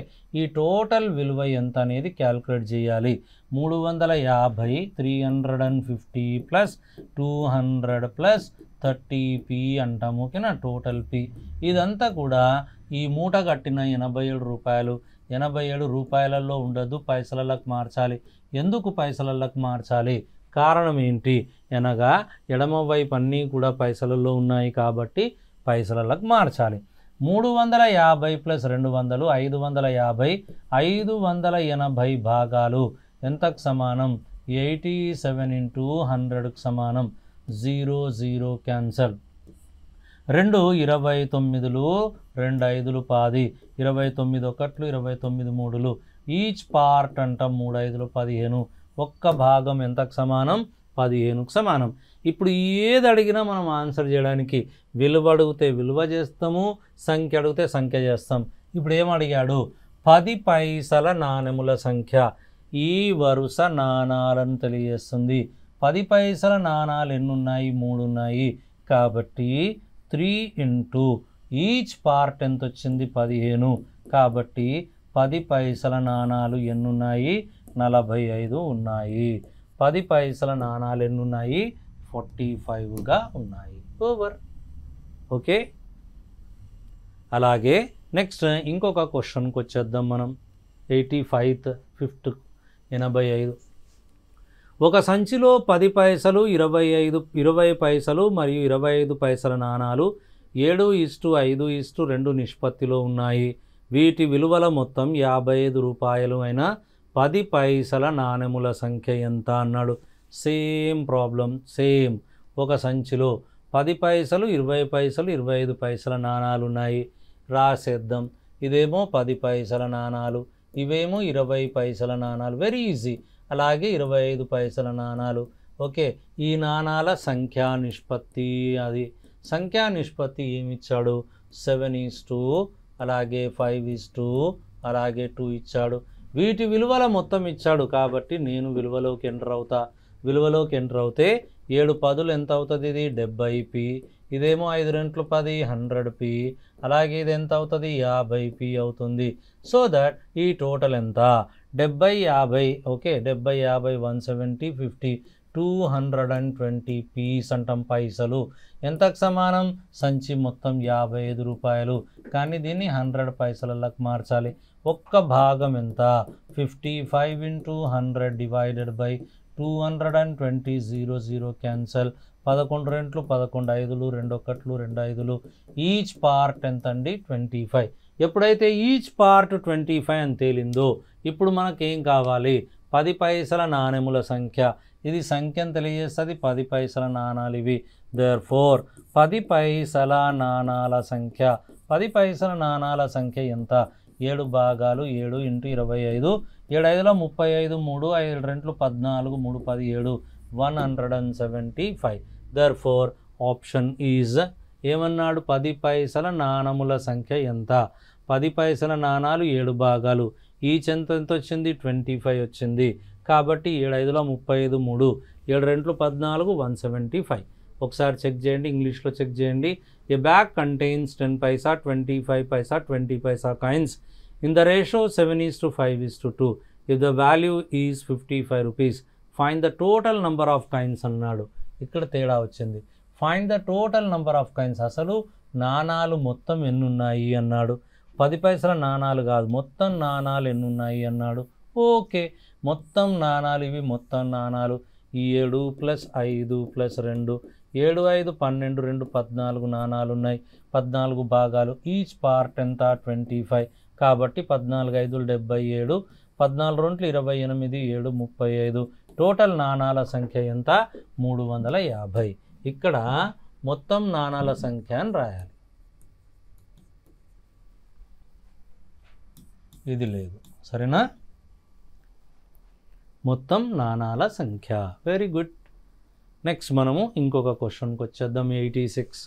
ఈ టోటల్ విలువ ఎంత అనేది క్యాల్కులేట్ చేయాలి. 350 350 ప్లస్ 200 ప్లస్ 30p అంటాము. ఓకేనా, టోటల్ p. ఇదంతా కూడా ఈ మూట కట్టిన 87 రూపాయలు. 87 రూపాయలలో ఉండదు, పైసలలకు మార్చాలి. ఎందుకు పైసలలకు మార్చాలి, కారణం ఏంటి అనగా ఎడమ వైపు అన్నీ కూడా పైసలలో ఉన్నాయి కాబట్టి పైసలలకు మార్చాలి. 350 ప్లస్ 200 550, 580 భాగాలు ఎంతకు సమానం, 87 ఇంటూ 100కు సమానం. 0 0 క్యాన్సల్. 2 29లు, 2 5లు 10, 29 ఒకట్లు, 29 మూడులు. ఈచ్ పార్ట్ అంట 3 5లు 15. ఒక్క భాగం ఎంతకు సమానం, 15కు సమానం. ఇప్పుడు ఏది అడిగినా మనం ఆన్సర్ చేయడానికి విలువ అడిగితే విలువ చేస్తాము, సంఖ్య అడిగితే సంఖ్య చేస్తాం. ఇప్పుడు ఏం అడిగాడు, 10 పైసల నాణెముల సంఖ్య. ఈ వరుస నాణాలను తెలియజేస్తుంది. 10 పైసల నాణాలు ఎన్ని ఉన్నాయి, 3 ఉన్నాయి. కాబట్టి 3 ఇంటూ ఈచ్ పార్ట్ ఎంత వచ్చింది, 15. కాబట్టి 10 పైసల నాణాలు ఎన్ని ఉన్నాయి, 45 ఉన్నాయి. 10 పైసల నాణాలు ఎన్ని ఉన్నాయి, 45గా ఉన్నాయి. ఓవర్. ఓకే, అలాగే నెక్స్ట్ ఇంకొక క్వశ్చన్కి వచ్చేద్దాం మనం. 85 85. ఒక సంచిలో 10 పైసలు, 20 పైసలు మరియు 25 పైసల నాణాలు 7:5:2 నిష్పత్తిలో ఉన్నాయి. వీటి విలువల మొత్తం 55 రూపాయలు అయిన 10 పైసల నాణెముల సంఖ్య ఎంత అన్నాడు. Same problem, same. ఒక సంచిలో 10 పైసలు, 20 పైసలు, 25 పైసల నాణాలు ఉన్నాయి. రాసేద్దాం. ఇదేమో 10 పైసల నాణాలు, ఇవేమో 20 పైసల నాణాలు. Very easy. అలాగే 25 పైసల నాణాలు. ఓకే, ఈ నాణాల సంఖ్యా నిష్పత్తి, అది సంఖ్యా నిష్పత్తి ఏమిచ్చాడు, 7:2, అలాగే 5:2, అలాగే 2 ఇచ్చాడు. వీటి విలువల మొత్తం ఇచ్చాడు కాబట్టి నేను విలువలోకి ఎంటర్ అవుతా. విలువలోకి ఎంటర్ అవుతే 7 10లు ఎంత అవుతుంది, ఇది 70p. ఇదేమో 5 2 10 100p. అలాగే ఇది ఎంత అవుతుంది, 50p అవుతుంది. సో దట్ ఈ టోటల్ ఎంత, 70 50 ఓకే 70 50 170 50 220 పీస్ అంటాం పైసలు ఎంతకు సమానం సంచి మొత్తం 55 రూపాయలు కానీ దీన్ని 100 పైసలకు మార్చాలి ఒక్క భాగం ఎంత 55 into 100 divided by 220 00 క్యాన్సల్ 11 రెంట్లు 11 ఐదులు 2 ఒకట్లు 2 ఐదులు ఈచ్ పార్ట్ ఎంత అండి 25 ఎప్పుడైతే ఈచ్ పార్ట్ 25 అని తేలిందో ఇప్పుడు మనకేం కావాలి 10 పైసల నాణెముల సంఖ్య ఇది సంఖ్యను తెలియజేస్తుంది 10 పైసల నాణాలు ఇవి దేర్ఫోర్ 10 పైసల నాణాల సంఖ్య 10 పైసల నాణాల సంఖ్య ఎంత 7 భాగాలు 7 into 25 7 ఐదులో 35 3 5 రెంట్లు 14 3 17 175 దేర్ఫోర్ ఆప్షన్ ఈజ్ ఏమన్నాడు 10 పైసల నాణముల సంఖ్య ఎంత 10 పైసల నాణాలు 7 భాగాలు ఈచ్ ఎంత వచ్చింది 25 వచ్చింది కాబట్టి 7 ఐదులో 35 3 7 రెంట్లు 14 175 ఒకసారి చెక్ చేయండి ఇంగ్లీష్లో చెక్ చేయండి a bag contains 10 paisa 25 paisa 20 paisa coins in the ratio 7:5:2 if the value is 55 rupees find the total number of coins అన్నాడు ఇక్కడ తేడా వచ్చింది find the total number of coins అసలు నాణాలు మొత్తం ఎన్ని ఉన్నాయి అన్నాడు 10 పైసల నాణాలు కాదు మొత్తం నాణాలు ఎన్ని ఉన్నాయి అన్నాడు ఓకే మొత్తం నాణాలు ఇవి మొత్తం నాణాలు 7 + 5 + 2 7 5 12 2 14 నాణాలు ఉన్నాయి 14 భాగాలు ఈచ్ పార్ట్ ఎంత 25 కాబట్టి 14 5 77 14 రెంట్లు 28 7 35 టోటల్ నాణాల సంఖ్య ఎంత 350 ఇక్కడ మొత్తం నాణాల సంఖ్య అని రాయాలి ఇది లేదు సరేనా మొత్తం నాణాల సంఖ్య వెరీ గుడ్ నెక్స్ట్ మనము ఇంకొక క్వశ్చన్కి వచ్చేద్దాం 86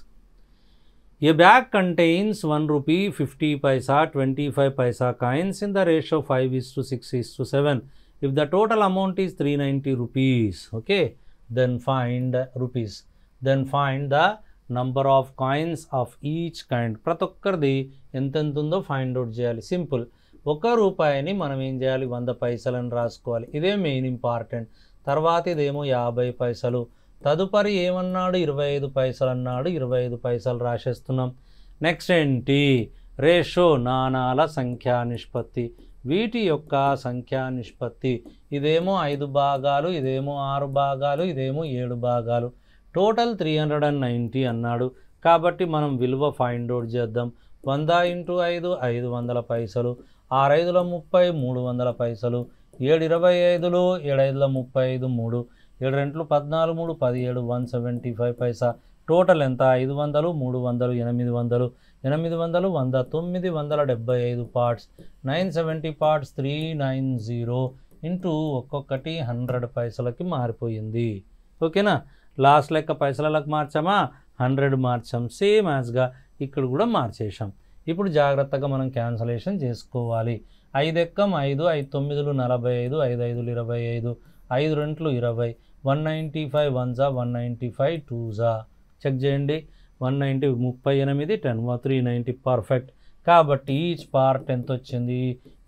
a bag contains 1 rupee 50 paisa 25 paisa coins in the ratio 5:6:7 if the total amount is 390 rupees okay then find the number of coins of each kind ప్రతి ఒక్కరిది ఎంత ఉందో ఫైండ్ అవుట్ చేయాలి సింపుల్ 1 రూపాయిని మనం ఏం చేయాలి 100 పైసలని రాసుకోవాలి ఇదే మెయిన్ ఇంపార్టెంట్ తర్వాత ఇదేమో 50 పైసలు తదుపరి ఏమన్నాడు 25 పైసలు అన్నాడు 25 పైసలు రాసేస్తున్నాం నెక్స్ట్ ఏంటి రేషియో నాణాల సంఖ్యా నిష్పత్తి వీటి యొక్క సంఖ్యా నిష్పత్తి ఇదేమో 5 భాగాలు ఇదేమో 6 భాగాలు ఇదేమో 7 భాగాలు టోటల్ 390 అన్నాడు కాబట్టి మనం విలువ ఫైండ్ అవుట్ చేద్దాం 100 × 5 500 పైసలు 6 5 30 300 పైసలు 7 25 7 5 35 3 7 రెంట్లు 14 3 17 175 పైసా టోటల్ ఎంత 500 300 800 800 100 975 పార్ట్స్ 970 పార్ట్స్ 390 ఇంటూ ఒక్కొక్కటి 100 పైసలకి మారిపోయింది ఓకేనా లాస్ట్ లెక్క పైసలకు మార్చామా 100 మార్చాం సేమ్ యాజ్గా ఇక్కడ కూడా మార్చేసాం ఇప్పుడు జాగ్రత్తగా మనం క్యాన్సలేషన్ చేసుకోవాలి 5 ఎక్కం 5 5 9 45 5 5 25 5 రెంట్లు 20 195 1 195 2 చెక్ చేయండి 190 38 10 390 పర్ఫెక్ట్ కాబట్టి ఈచ్ పార్ట్ ఎంత వచ్చింది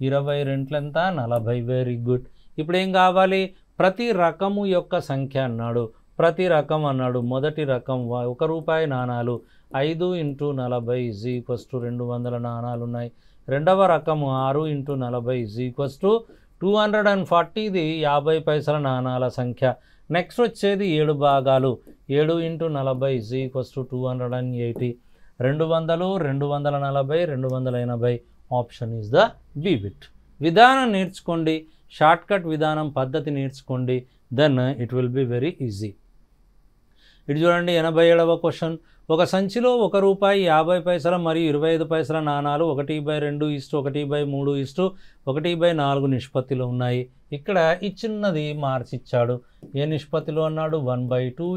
20 రెంట్లు ఎంత 40 వెరీ గుడ్ ఇప్పుడు ఏం కావాలి ప్రతి రకము యొక్క సంఖ్య అన్నాడు ప్రతి రకం అన్నాడు మొదటి రకం 1 రూపాయి నాణాలు 5 × 40 200 నాణాలు ఉన్నాయి రెండవ రకము 6 × 40 240 ఇది 50 పైసల నాణాల సంఖ్య నెక్స్ట్ వచ్చేది 7 భాగాలు 7 × 40 280 200 240 280 option is the B bit విధానం నేర్చుకోండి షార్ట్కట్ విధానం పద్ధతి నేర్చుకోండి then it will be very easy ఇటు చూడండి 87వ క్వశ్చన్ ఒక సంచిలో 1 రూపాయి 50 పైసల మరియు 25 పైసల నాణాలు 1/2 1/3 1/4 నిష్పత్తిలో ఉన్నాయి ఇక్కడ ఈ చిన్నది మార్చిచ్చాడు ఏ నిష్పత్తిలో అన్నాడు 1/2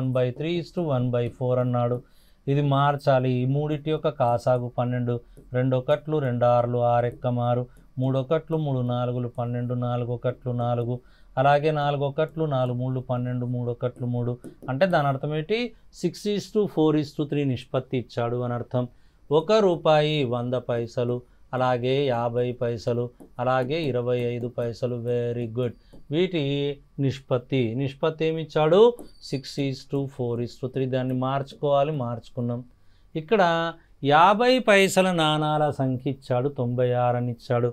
1/3 1/4 అన్నాడు ఇది మార్చాలి ఈ మూడిటి యొక్క కాసాగు 12 2 ఒకట్లు 2 ఆరులు 6 ఎక్కం 6 3 ఒకట్లు 3 నాలుగులు 12 4 ఒకట్లు 4 అలాగే 4 ఒకట్లు 4 మూడు 12 3 ఒకట్లు 3 అంటే దాని అర్థం ఏంటి 6:4:3 నిష్పత్తి ఇచ్చాడు అని అర్థం 1 రూపాయి 100 పైసలు అలాగే 50 పైసలు, అలాగే 25 పైసలు. Very good. వీటి నిష్పత్తి ఏమిచ్చాడు? 6:4:3. దాన్ని మార్చుకోవాలి, మార్చుకున్నాం. ఇక్కడ 50 పైసల నాణాల సంఖ్య ఇచ్చాడు, 96 అని ఇచ్చాడు.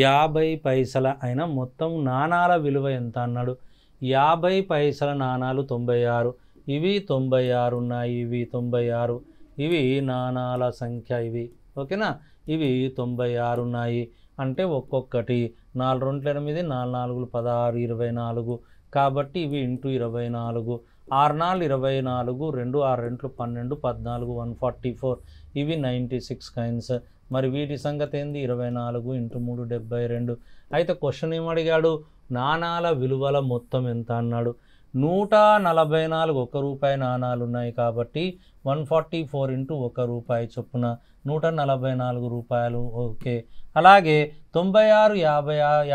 50 పైసల అయినా మొత్తం నాణాల విలువ ఎంత అన్నాడు. 50 పైసల నాణాలు 96, ఇవి 96 ఉన్నాయి, ఇవి 96, ఇవి నాణాల సంఖ్య ఇవి. ఓకేనా? ఇవి 96 ఉన్నాయి అంటే ఒక్కొక్కటి 4 2 8, 4 4 16, 24. కాబట్టి ఇవి ఇంటూ 24, 6 4 24, 2 6 2 12, 14 144. ఇవి 96 కాయిన్స్. మరి వీటి సంగతి ఏంది? 24 ఇంటూ 3 72. అయితే క్వశ్చన్ ఏమడిగాడు? నాణాల విలువల మొత్తం ఎంత అన్నాడు. 144 ₹1 నాణాలు ఉన్నాయి కాబట్టి 144 ఇంటూ ₹1 చొప్పున 144 రూపాయలు. ఓకే. అలాగే 96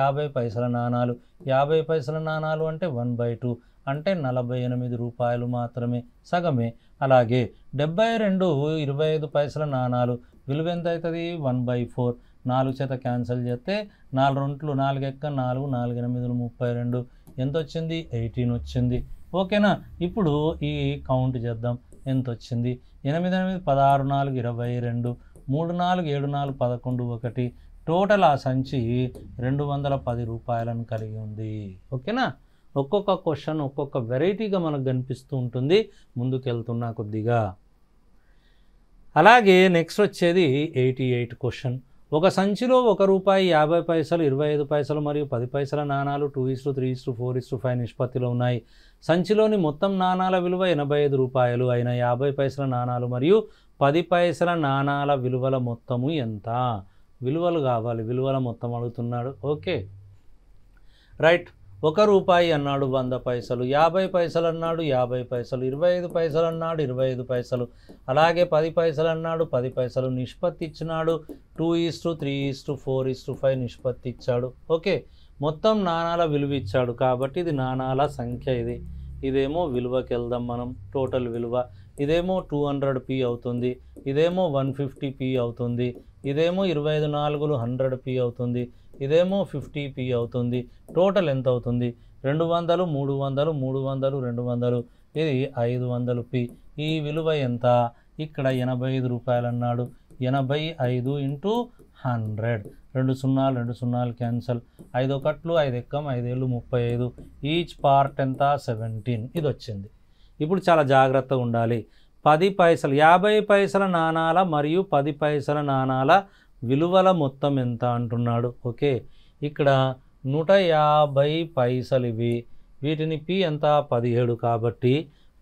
50 పైసల నాణాలు, 50 పైసల నాణాలు అంటే 1/2 అంటే 48 రూపాయలు మాత్రమే, సగమే. అలాగే 72 25 పైసల నాణాలు విలువ ఎంత అవుతుంది? 1/4. 4 చేత క్యాన్సిల్ చేస్తే 4 2 4 ఎక్క 4 4 8 32. ఎంత వచ్చింది? 18 వచ్చింది. ఓకేనా? ఇప్పుడు ఈ కౌంట్ చేద్దాం. ఎంత వచ్చింది? 8 8 16 4 22, 3 4 7 4 11 1. టోటల్ ఆ సంచి 210 రూపాయలను కలిగి ఉంది. ఓకేనా? ఒక్కొక్క క్వశ్చన్ ఒక్కొక్క వెరైటీగా మనకు కనిపిస్తూ ఉంటుంది ముందుకెళ్తున్నా కొద్దిగా. అలాగే నెక్స్ట్ వచ్చేది 88 క్వశ్చన్. ఒక సంచిలో ₹1 50 పైసలు, 25 పైసలు మరియు 10 పైసల నాణాలు 2:3:4:5 నిష్పత్తిలో ఉన్నాయి. సంచిలోని మొత్తం నాణాల విలువ ₹85 అయిన 50 పైసల నాణాలు మరియు 10 పైసల నాణాల విలువల మొత్తము ఎంత? విలువలు కావాలి, విలువల మొత్తం అడుగుతున్నాడు. Okay right. ₹1 అన్నాడు 100 పైసలు, 50 పైసలు అన్నాడు 50 పైసలు, 25 పైసలు అన్నాడు 25 పైసలు, అలాగే 10 పైసలు అన్నాడు 10 పైసలు. నిష్పత్తి ఇచ్చినాడు 2:3:4:5 నిష్పత్తి ఇచ్చాడు. ఓకే. మొత్తం నాణాల విలువ ఇచ్చాడు కాబట్టి ఇది నాణాల సంఖ్య. ఇదేమో విలువకి వెళ్దాం మనం. టోటల్ విలువ ఇదేమో 200p అవుతుంది, ఇదేమో 150p అవుతుంది, ఇదేమో 25 4 100p అవుతుంది, ఇదేమో 50p అవుతుంది. టోటల్ ఎంత అవుతుంది? 200 300 300 200, ఇది 500p. ఈ విలువ ఎంత? ఇక్కడ 85 రూపాయలు అన్నాడు. 85 ఇంటూ 100. 2 0 2 0 క్యాన్సల్. 5 1 5 ఎక్కం 5 ఏళ్ళు 35. ఈచ్ పార్ట్ ఎంత? 17. ఇది వచ్చింది. ఇప్పుడు చాలా జాగ్రత్తగా ఉండాలి. 10 పైసలు 50 పైసల నాణాల మరియు 10 పైసల నాణాల విలువల మొత్తం ఎంత అంటున్నాడు. ఓకే. ఇక్కడ 150 పైసలు ఇవి, వీటిని పి ఎంత? 17 కాబట్టి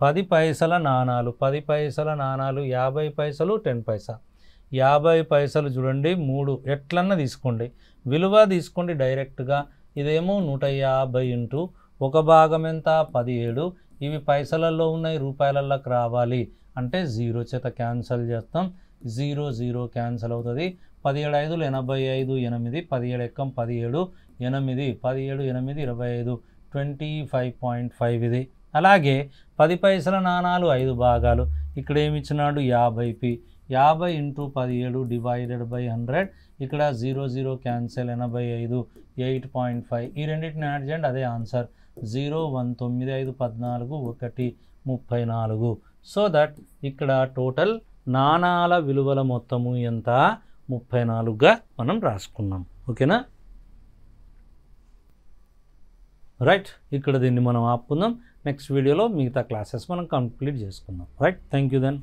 10 పైసల నాణాలు 10 పైసల నాణాలు 50 పైసలు 10 పైసా. 50 పైసలు చూడండి 3 ఎట్లన్నా తీసుకోండి, విలువ తీసుకోండి డైరెక్ట్గా. ఇదేమో 150 ఇంటూ ఒక భాగం ఎంత? 17. ఇవి పైసలలో ఉన్నాయి, రూపాయలలోకి రావాలి అంటే 0 చేత క్యాన్సల్ చేస్తాం. 0 0 క్యాన్సల్ అవుతుంది. 17 5 85 8, 17 ఎక్కం 17 8, 17 8 25, 25.5 ఇది. అలాగే 10 పైసల నాణాలు 5 భాగాలు. ఇక్కడ ఏమి ఇచ్చినాడు? 50p. 50 into 17 divided by 100. ఇక్కడ 0 0 క్యాన్సల్. 85 8.5. ఈ రెండింటిని యాడ్ చేయండి, అదే ఆన్సర్. 0 1 9 5 14 1 34. సో దట్ ఇక్కడ టోటల్ నాణాల విలువల మొత్తము ఎంత? 34గా మనం రాసుకున్నాం. ఓకేనా రైట్. ఇక్కడ దీన్ని మనం ఆపుకుందాం. నెక్స్ట్ వీడియోలో మిగతా క్లాసెస్ మనం కంప్లీట్ చేసుకుందాం. రైట్. Thank you then.